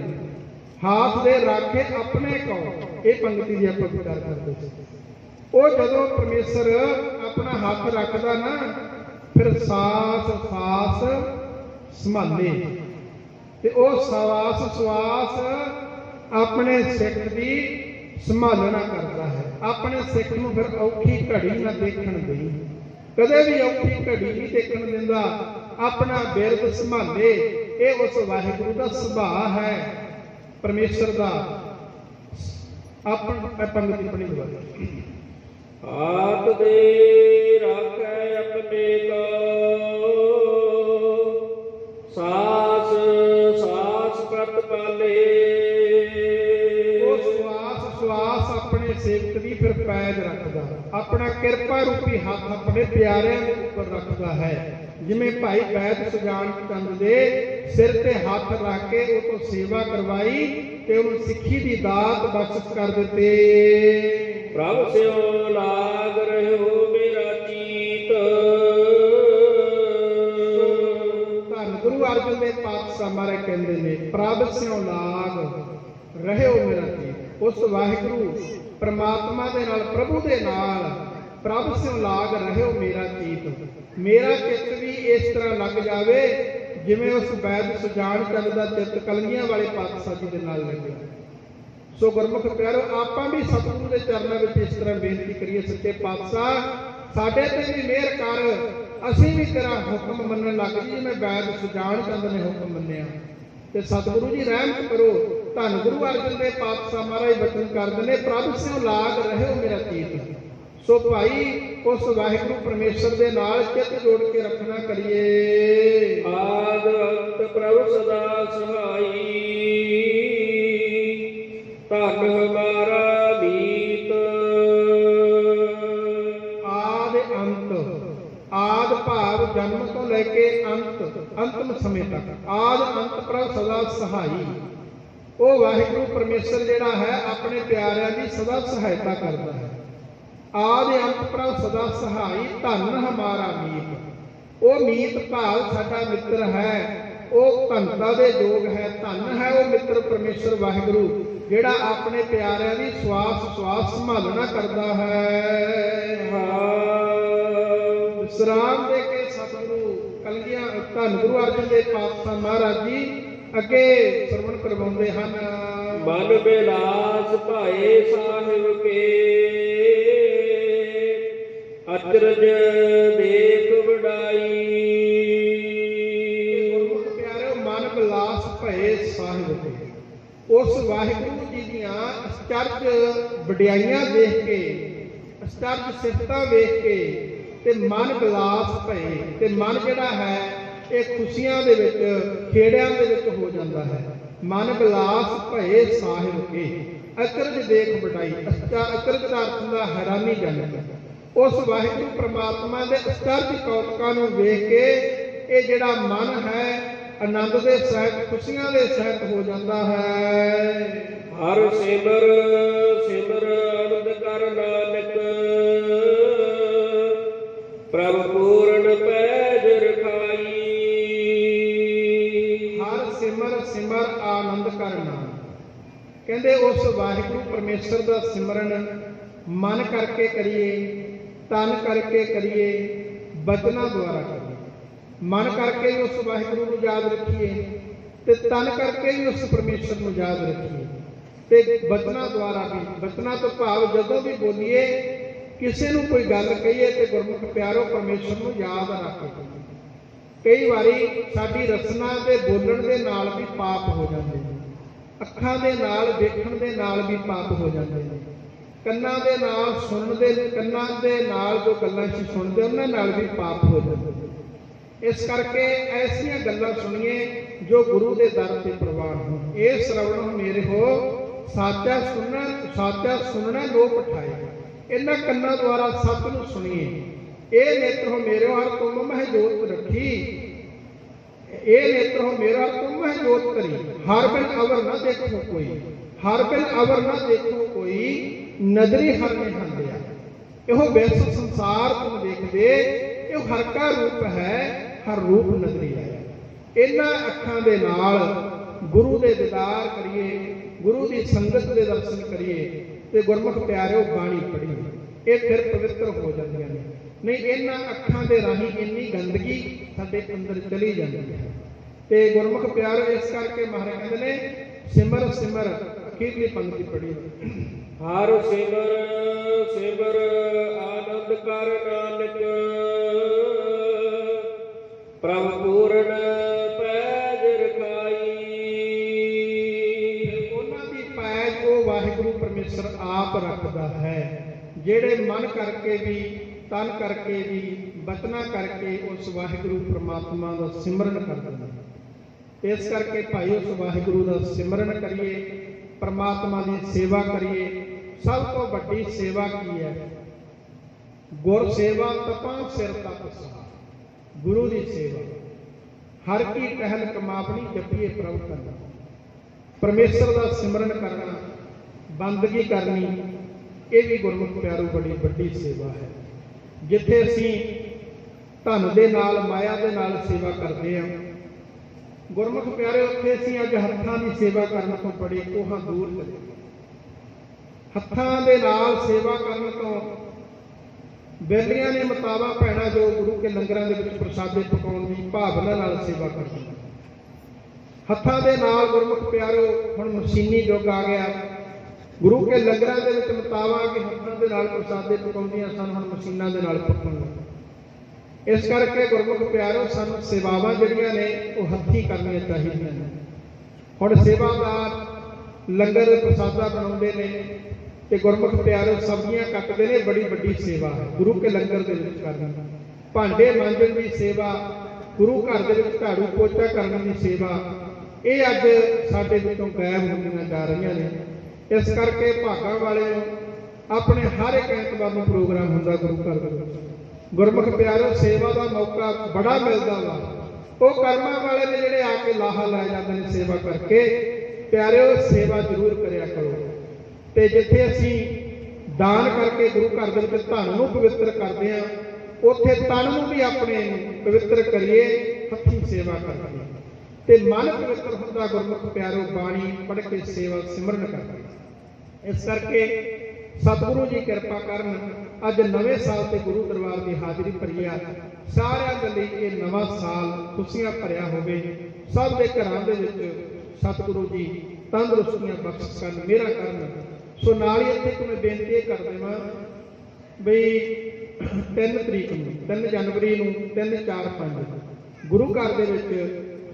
ਹਾਥ ਦੇ ਰਾਖੇ ਆਪਣੇ ਕੋ, ਇਹ ਪੰਕਤੀ ਦੀ ਆਪਾਂ ਵਿਚਾਰ ਕਰਦੇ ਸੀ। ਉਹ ਜਦੋਂ ਪਰਮੇਸ਼ਰ ਆਪਣਾ ਹੱਥ ਰੱਖਦਾ ਨਾ फिर सास सास संभाले, ते ओ सवास सवास अपने सिख की संभालना करता है। अपने सिख नूं फिर औखी घड़ी ना देखण देई, कदे भी औखी घड़ी नहीं देखण दिंदा। अपना बिरद संभाले, ये उस वाहिगुरू का सुभाव है परमेश्वर का। पंगति पढ़ी दोबारा। हाथ दे राखै अपने को, सास सास प्रत पाले। श्वास श्वास अपने सेवक दी फिर पैज रखदा, अपना किरपा रूपी हाथ अपने प्यारिਆਂ ਦੇ ਉੱਪਰ ਰੱਖਦਾ है। जिमें भाई वैद सुजान चंद दे सिर ते हाथ रख के ਉਹ ਤੋਂ सेवा करवाई ते ਉਹਨੂੰ सिक्खी दी दात बख्श कर दिते। प्रभ स्यो लाग रहो मेरा चीत। धन गुरु अर्जन देव पातशाह महाराज कहते ने प्रभ स्यो लाग रहो मेरा चीत। उस वाहिगुरू परमात्मा दे नाल, प्रभु दे नाल प्रभ स्यो लाग रहो मेरा चीत। मेरा चित्त भी इस तरह लग जावे जिवें उस वैद सुजान चंद दा चित्त कलगियां वाले पातशाह जी दे नाल लगे। सो गुरमुख प्यारो, आपां भी सतगुरू के चरणों में इस तरह बेनती करिए, सच्चे पातशाह साडे ते भी मेहर कर, असीं भी तेरा हुक्म मनण लग जी जिवें वैद सुजान चंद ने हुक्म मन्निया। ते सतगुरू जी रहमत करो। धन गुरु अर्जन देव पातशाह महाराज वचन करदे ने प्रभ स्यों लाग रहो मेरा चीत। सो भाई उस वाहिगुरू परमेश्वर दे नाल चित जोड़ के रखना करिए। आद अंत प्रभु सदा सहाई, धन हमारा मीत। आद अंत, आद भाव जन्म तो लेके अंत अंतम समय तक, आद अंत प्रभ सदा सहाई। वो वाहिगुरू परमेश्वर जिहड़ा है अपने प्यारिਆਂ की सदा सहायता करता है। आदि अंत प्रभ सदा सहाई, धन हमारा मीत। वो मीत भाव साडा मित्र है, वो धनता दे योग है, धन है वो मित्र परमेश्वर वाहिगुरू जिहड़ा अपने प्यारिਆਂ की श्वास श्वास संभालना करता है। विश्राम दे के सतगुरु कलगियां धन गुरु अर्जन देव पातशाह महाराज जी अगे सरवण करवाउंदे हन। मन बिलास भाए साहिब के, अचरज देख वडाई। गुरमुख प्यारे, मन बिलास भए साहिब के, उस वाहिगुरू जी दियां अचरज वडियाइयां देख के, अचरज सिफतां वेख के ते मन बिलास भए। ते मन जिहड़ा है ये खुशियां दे विच खेड़ियां दे विच हो जाता है। मन बिलास भए साहिब के, अचरज देख वडाई। अचरज का अर्थ हुंदा हैरानी जनक। उस वाहिगुरू परमात्मा के अचरज कौतुकां नूं वेख के ये जिहड़ा मन है आनंद के सहित खुशियां के सहित हो जाता है। हर सिमर सिमर आनंद कर नानक, प्रभ पूर्ण पैज रखाई। हर सिमर सिमर आनंद कर नानक, कहते उस वाहिगुरू परमेश्वर का सिमरन मन करके करिए, तन करके करिए, बचना द्वारा करिए। मन करके भी उस वाहिगुरू को याद रखिए, ते तन करके भी उस परमेश्वर को याद रखिए, ते बचना द्वारा भी। बचना तो भाव जदों भी बोलीए, किसी को कोई गल कहीए तो गुरमुख प्यारो परमेश्वर को याद रख। कई बारी साडी रचना के बोलण के नाल भी पाप हो जाते हैं। ਅੱਖਾਂ ਦੇ ਨਾਲ ਦੇਖਣ ਦੇ ਨਾਲ ਵੀ ਪਾਪ ਹੋ ਜਾਂਦੇ ਨੇ, ਕੰਨਾਂ ਦੇ ਨਾਲ ਸੁਣਨ ਦੇ, ਕੰਨਾਂ ਦੇ ਨਾਲ ਜੋ ਗੱਲਾਂ ਅਸੀਂ ਸੁਣਦੇ ਉਹਨਾਂ ਨਾਲ ਵੀ ਪਾਪ ਹੋ ਜਾਂਦੇ ਨੇ। ਇਸ ਕਰਕੇ ਐਸੀਆਂ ਗੱਲਾਂ ਸੁਣੀਏ ਜੋ ਗੁਰੂ ਦੇ ਦਰ ਤੇ ਪ੍ਰਵਾਨ ਹੋਣ। ਇਹ ਸ਼ਰਵਣ ਮੇਰੇ ਹੋ ਸਾਚਾ ਸੁਣਨਾ ਲੋਕ ਉਠਾਏ। ਇਹਨਾਂ ਕੰਨਾਂ ਦੁਆਰਾ ਸਤ ਨੂੰ ਸੁਣੀਏ। ਇਹ ਨੇਤਰ ਹੋ ਮੇਰੇ ਹਰ ਤੁਮ ਮਹਿ ਜੋਤ ਰੱਖੀ, ਇਹ ਨੇਤਰ ਹੋ ਮੇਰਾ ਤੁਮ ਮਹਿ ਜੋਤ ਕਰੀ। ਹਰ ਬਿਨ ਅਵਰ ਨਾ ਦੇਖੋ ਕੋਈ, ਹਰ ਬਿਨ ਅਵਰ ਨਾ ਦੇਖੋ ਕੋਈ, ਨਦਰੀ ਹਰ ਨੇ ਹੰਦਿਆ। ਇਹੋ ਵਿਸ਼ਵ ਸੰਸਾਰ ਤੁਮ ਦੇਖਦੇ, ਇਹ ਹਰ ਕਾ ਰੂਪ ਹੈ, ਹਰ ਰੂਪ ਨਦਰੀ ਆਇਆ। ਇਹਨਾਂ ਅੱਖਾਂ ਦੇ ਨਾਲ ਗੁਰੂ ਦੇ ਦੀਦਾਰ ਕਰੀਏ, ਗੁਰੂ ਦੀ ਸੰਗਤ ਦੇ ਦਰਸ਼ਨ ਕਰੀਏ ਤੇ ਗੁਰਮੁਖ ਪਿਆਰਿਓ ਬਾਣੀ ਪੜ੍ਹੀਏ, ਇਹ ਫਿਰ ਪਵਿੱਤਰ ਹੋ ਜਾਂਦੀਆਂ ਨੇ। ਨਹੀਂ ਇਹਨਾਂ ਅੱਖਾਂ ਦੇ ਰਾਹੀਂ ਇੰਨੀ ਗੰਦਗੀ ਸਾਡੇ ਅੰਦਰ ਚਲੀ ਜਾਂਦੀ ਹੈ। ਤੇ ਗੁਰਮੁਖ ਪਿਆਰਿਓ ਇਸ ਕਰਕੇ ਮਹਾਰਾਜ ਕਹਿੰਦੇ ਨੇ ਸਿਮਰ ਸਿਮਰ, ਅਖੀਰਲੀ ਪੰਕਤੀ ਪੜ੍ਹੀ, ਹਰ ਸਿਮਰ ਸਿਮਰ ਆਨੰਦ ਕਰ ਨਾਨਕ, ਪ੍ਰਭ ਪੂਰਨ ਪੈਜ ਰਖਾਈ। ਉਹਨਾਂ ਦੀ ਪੈਜ ਉਹ ਵਾਹਿਗੁਰੂ ਪਰਮੇਸ਼ਰ ਆਪ ਰੱਖਦਾ ਹੈ, ਜਿਹੜੇ ਮਨ ਕਰਕੇ ਵੀ, ਤਨ ਕਰਕੇ ਵੀ, ਬਚਨਾਂ ਕਰਕੇ ਉਸ ਵਾਹਿਗੁਰੂ ਪ੍ਰਮਾਤਮਾ ਦਾ ਸਿਮਰਨ ਕਰਦੇ ਨੇ। ਇਸ ਕਰਕੇ ਭਾਈ ਉਸ ਵਾਹਿਗੁਰੂ ਦਾ ਸਿਮਰਨ ਕਰੀਏ, ਪ੍ਰਮਾਤਮਾ ਦੀ ਸੇਵਾ ਕਰੀਏ। ਸਭ ਤੋਂ ਵੱਡੀ ਸੇਵਾ ਕੀ ਹੈ? ਗੁਰ ਸੇਵਾ ਤਪਾਂ ਸਿਰ ਤਪਸਾ, ਗੁਰੂ ਦੀ ਸੇਵਾ। ਹਰ ਕੀ ਟਹਿਲ ਕਮਾਵਣੀ ਜਪੀਏ ਪ੍ਰਭ ਕਰਨਾ, ਪਰਮੇਸ਼ਰ ਦਾ ਸਿਮਰਨ ਕਰਨਾ, ਬੰਦਗੀ ਕਰਨੀ, ਇਹ ਵੀ ਗੁਰਮੁਖ ਪਿਆਰੋ ਬੜੀ ਵੱਡੀ ਸੇਵਾ ਹੈ। ਜਿੱਥੇ ਅਸੀਂ ਧਨ ਦੇ ਨਾਲ, ਮਾਇਆ ਦੇ ਨਾਲ ਸੇਵਾ ਕਰਦੇ ਹਾਂ, ਗੁਰਮੁਖ ਪਿਆਰੇ ਉੱਥੇ ਅਸੀਂ ਅੱਜ ਹੱਥਾਂ ਦੀ ਸੇਵਾ ਕਰਨ ਤੋਂ ਬੜੇ ਕੋਹਾਂ ਦੂਰ ਚਲੇ। ਹੱਥਾਂ ਦੇ ਨਾਲ ਸੇਵਾ ਕਰਨ ਤੋਂ ਬੇਲੀਆਂ ਨੇ ਮਤਾਵਾ ਭੈਣਾਂ ਜੋ ਗੁਰੂ ਕੇ ਲੰਗਰਾਂ ਦੇ ਵਿੱਚ ਪ੍ਰਸਾਦੇ ਪਕਾਉਣ ਦੀ ਭਾਵਨਾ ਨਾਲ ਸੇਵਾ ਕਰਦੀਆਂ। ਹੱਥਾਂ ਦੇ ਨਾਲ ਗੁਰਮੁਖ ਪਿਆਰੋ ਹੁਣ ਮਸ਼ੀਨੀ ਯੁੱਗ ਆ ਗਿਆ, ਗੁਰੂ ਕੇ ਲੰਗਰਾਂ ਦੇ ਵਿੱਚ ਮਤਾਵਾ ਕਿ ਹੱਥਾਂ ਦੇ ਨਾਲ ਪ੍ਰਸਾਦੇ ਪਕਾਉਂਦੀਆਂ ਸਨ, ਹੁਣ ਮਸ਼ੀਨਾਂ ਦੇ ਨਾਲ ਪਕਾਉਣ ਲੱਗ। ਇਸ ਕਰਕੇ ਗੁਰਮੁਖ ਪਿਆਰੋ ਸਾਨੂੰ ਸੇਵਾਵਾਂ ਜਿਹੜੀਆਂ ਨੇ ਉਹ ਹੱਥੀਂ ਕਰਨੀਆਂ ਚਾਹੀਦੀਆਂ ਨੇ। ਹੁਣ ਸੇਵਾਦਾਰ ਲੰਗਰ ਪ੍ਰਸਾਦਾ ਬਣਾਉਂਦੇ ਨੇ ਤੇ ਗੁਰਮੁਖ ਪਿਆਰੋ ਸਬਜ਼ੀਆਂ ਕੱਟਦੇ ਨੇ, ਬੜੀ ਵੱਡੀ ਸੇਵਾ ਹੈ ਗੁਰੂ ਕੇ ਲੰਗਰ ਦੇ ਵਿੱਚ ਕਰਨੀ। ਭਾਂਡੇ ਮਾਂਜਣ ਦੀ ਸੇਵਾ, ਗੁਰੂ ਘਰ ਦੇ ਵਿੱਚ ਝਾੜੂ ਪੋਚਾ ਕਰਨ ਦੀ ਸੇਵਾ, ਇਹ ਅੱਜ ਸਾਡੇ ਵਿੱਚੋਂ ਗਾਇਬ ਹੁੰਦੀਆਂ ਜਾ ਰਹੀਆਂ ਨੇ। ਇਸ ਕਰਕੇ ਭਾਗਾਂ ਵਾਲਿਓ ਆਪਣੇ ਹਰ ਇੱਕ ਐਤਵਾਰ ਨੂੰ ਪ੍ਰੋਗਰਾਮ ਹੁੰਦਾ ਗੁਰੂ ਘਰ ਦੇ ਵਿੱਚ। ਗੁਰਮੁਖ ਪਿਆਰੋ ਸੇਵਾ ਦਾ ਮੌਕਾ ਬੜਾ ਮਿਲਦਾ ਵਾ। ਉਹ ਕਰਮਾਂ ਵਾਲੇ ਨੇ ਜਿਹੜੇ ਆ ਕੇ ਲਾਹਾ ਲੈ ਜਾਂਦੇ ਨੇ ਸੇਵਾ ਕਰਕੇ। ਪਿਆਰਿਓ ਸੇਵਾ ਜ਼ਰੂਰ ਕਰਿਆ ਕਰੋ। ਤੇ ਜਿੱਥੇ ਅਸੀਂ ਦਾਨ ਕਰਕੇ ਗੁਰੂ ਘਰ ਦੇ ਵਿੱਚ ਧਨ ਨੂੰ ਪਵਿੱਤਰ ਕਰਦੇ ਹਾਂ, ਉੱਥੇ ਤਨ ਨੂੰ ਵੀ ਆਪਣੇ ਪਵਿੱਤਰ ਕਰੀਏ, ਹੱਥੀਂ ਸੇਵਾ ਕਰਦੇ ਤੇ ਮਨ ਪਵਿੱਤਰ ਹੁੰਦਾ ਗੁਰਮੁਖ ਪਿਆਰੋ ਬਾਣੀ ਪੜ੍ਹ ਕੇ ਸੇਵਾ ਸਿਮਰਨ ਕਰਦੇ। ਇਸ ਕਰਕੇ ਸਤਿਗੁਰੂ ਜੀ ਕਿਰਪਾ ਕਰਨ, ਅੱਜ ਨਵੇਂ ਸਾਲ ਤੇ ਗੁਰੂ ਦਰਬਾਰ ਦੀ ਹਾਜ਼ਰੀ ਭਰੀ ਆ। ਸਾਰਿਆਂ ਦੇ ਲਈ ਇਹ ਨਵਾਂ ਸਾਲ ਖੁਸ਼ੀਆਂ ਭਰਿਆ ਹੋਵੇ। ਸਭ ਦੇ ਘਰਾਂ ਦੇ ਵਿੱਚ ਸਤਿਗੁਰੂ ਜੀ ਤੰਦਰੁਸਤੀਆਂ ਬਖਸ਼ ਕਰਨ, ਮਿਹਰਾਂ ਕਰਨ। ਸੋ ਨਾਲ ਹੀ ਇੱਥੇ ਇੱਕ ਮੈਂ ਬੇਨਤੀ ਇਹ ਕਰ ਦੇਵਾਂ ਬਈ 3 ਤਰੀਕ ਨੂੰ, 3 ਜਨਵਰੀ ਨੂੰ, 3, 4, 5 ਗੁਰੂ ਘਰ ਦੇ ਵਿੱਚ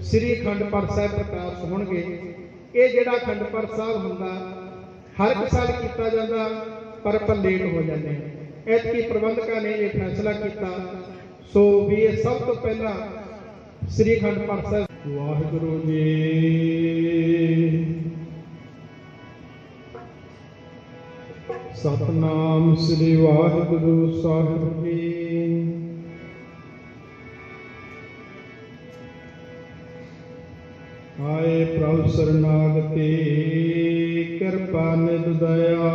ਸ੍ਰੀ ਅਖੰਡ ਪਾਠ ਸਾਹਿਬ ਪ੍ਰਕਾਸ਼ ਹੋਣਗੇ। ਇਹ ਜਿਹੜਾ ਅਖੰਡ ਪਾਠ ਸਾਹਿਬ ਹੁੰਦਾ ਹਰ ਇੱਕ ਸਾਲ ਕੀਤਾ ਜਾਂਦਾ, ਪਰ ਆਪਾਂ ਲੇਟ ਹੋ ਜਾਂਦੇ ਹਾਂ। ਐਤਕੀ ਪ੍ਰਬੰਧਕਾਂ ਨੇ ਇਹ ਫੈਸਲਾ ਕੀਤਾ ਸੋ ਵੀ ਇਹ ਸਭ ਤੋਂ ਪਹਿਲਾਂ ਸ੍ਰੀ ਅਖੰਡ ਪਾਠ ਸਾਹਿਬ। ਵਾਹਿਗੁਰੂ ਜੀ ਸਤਨਾਮ ਸ੍ਰੀ ਵਾਹਿਗੁਰੂ ਸਾਹਿਬ ਜੀ। ਆਏ ਪ੍ਰਭ ਸਰਨਾਗਤੀ ਕਿਰਪਾ ਨਿਧ ਦਇਆ।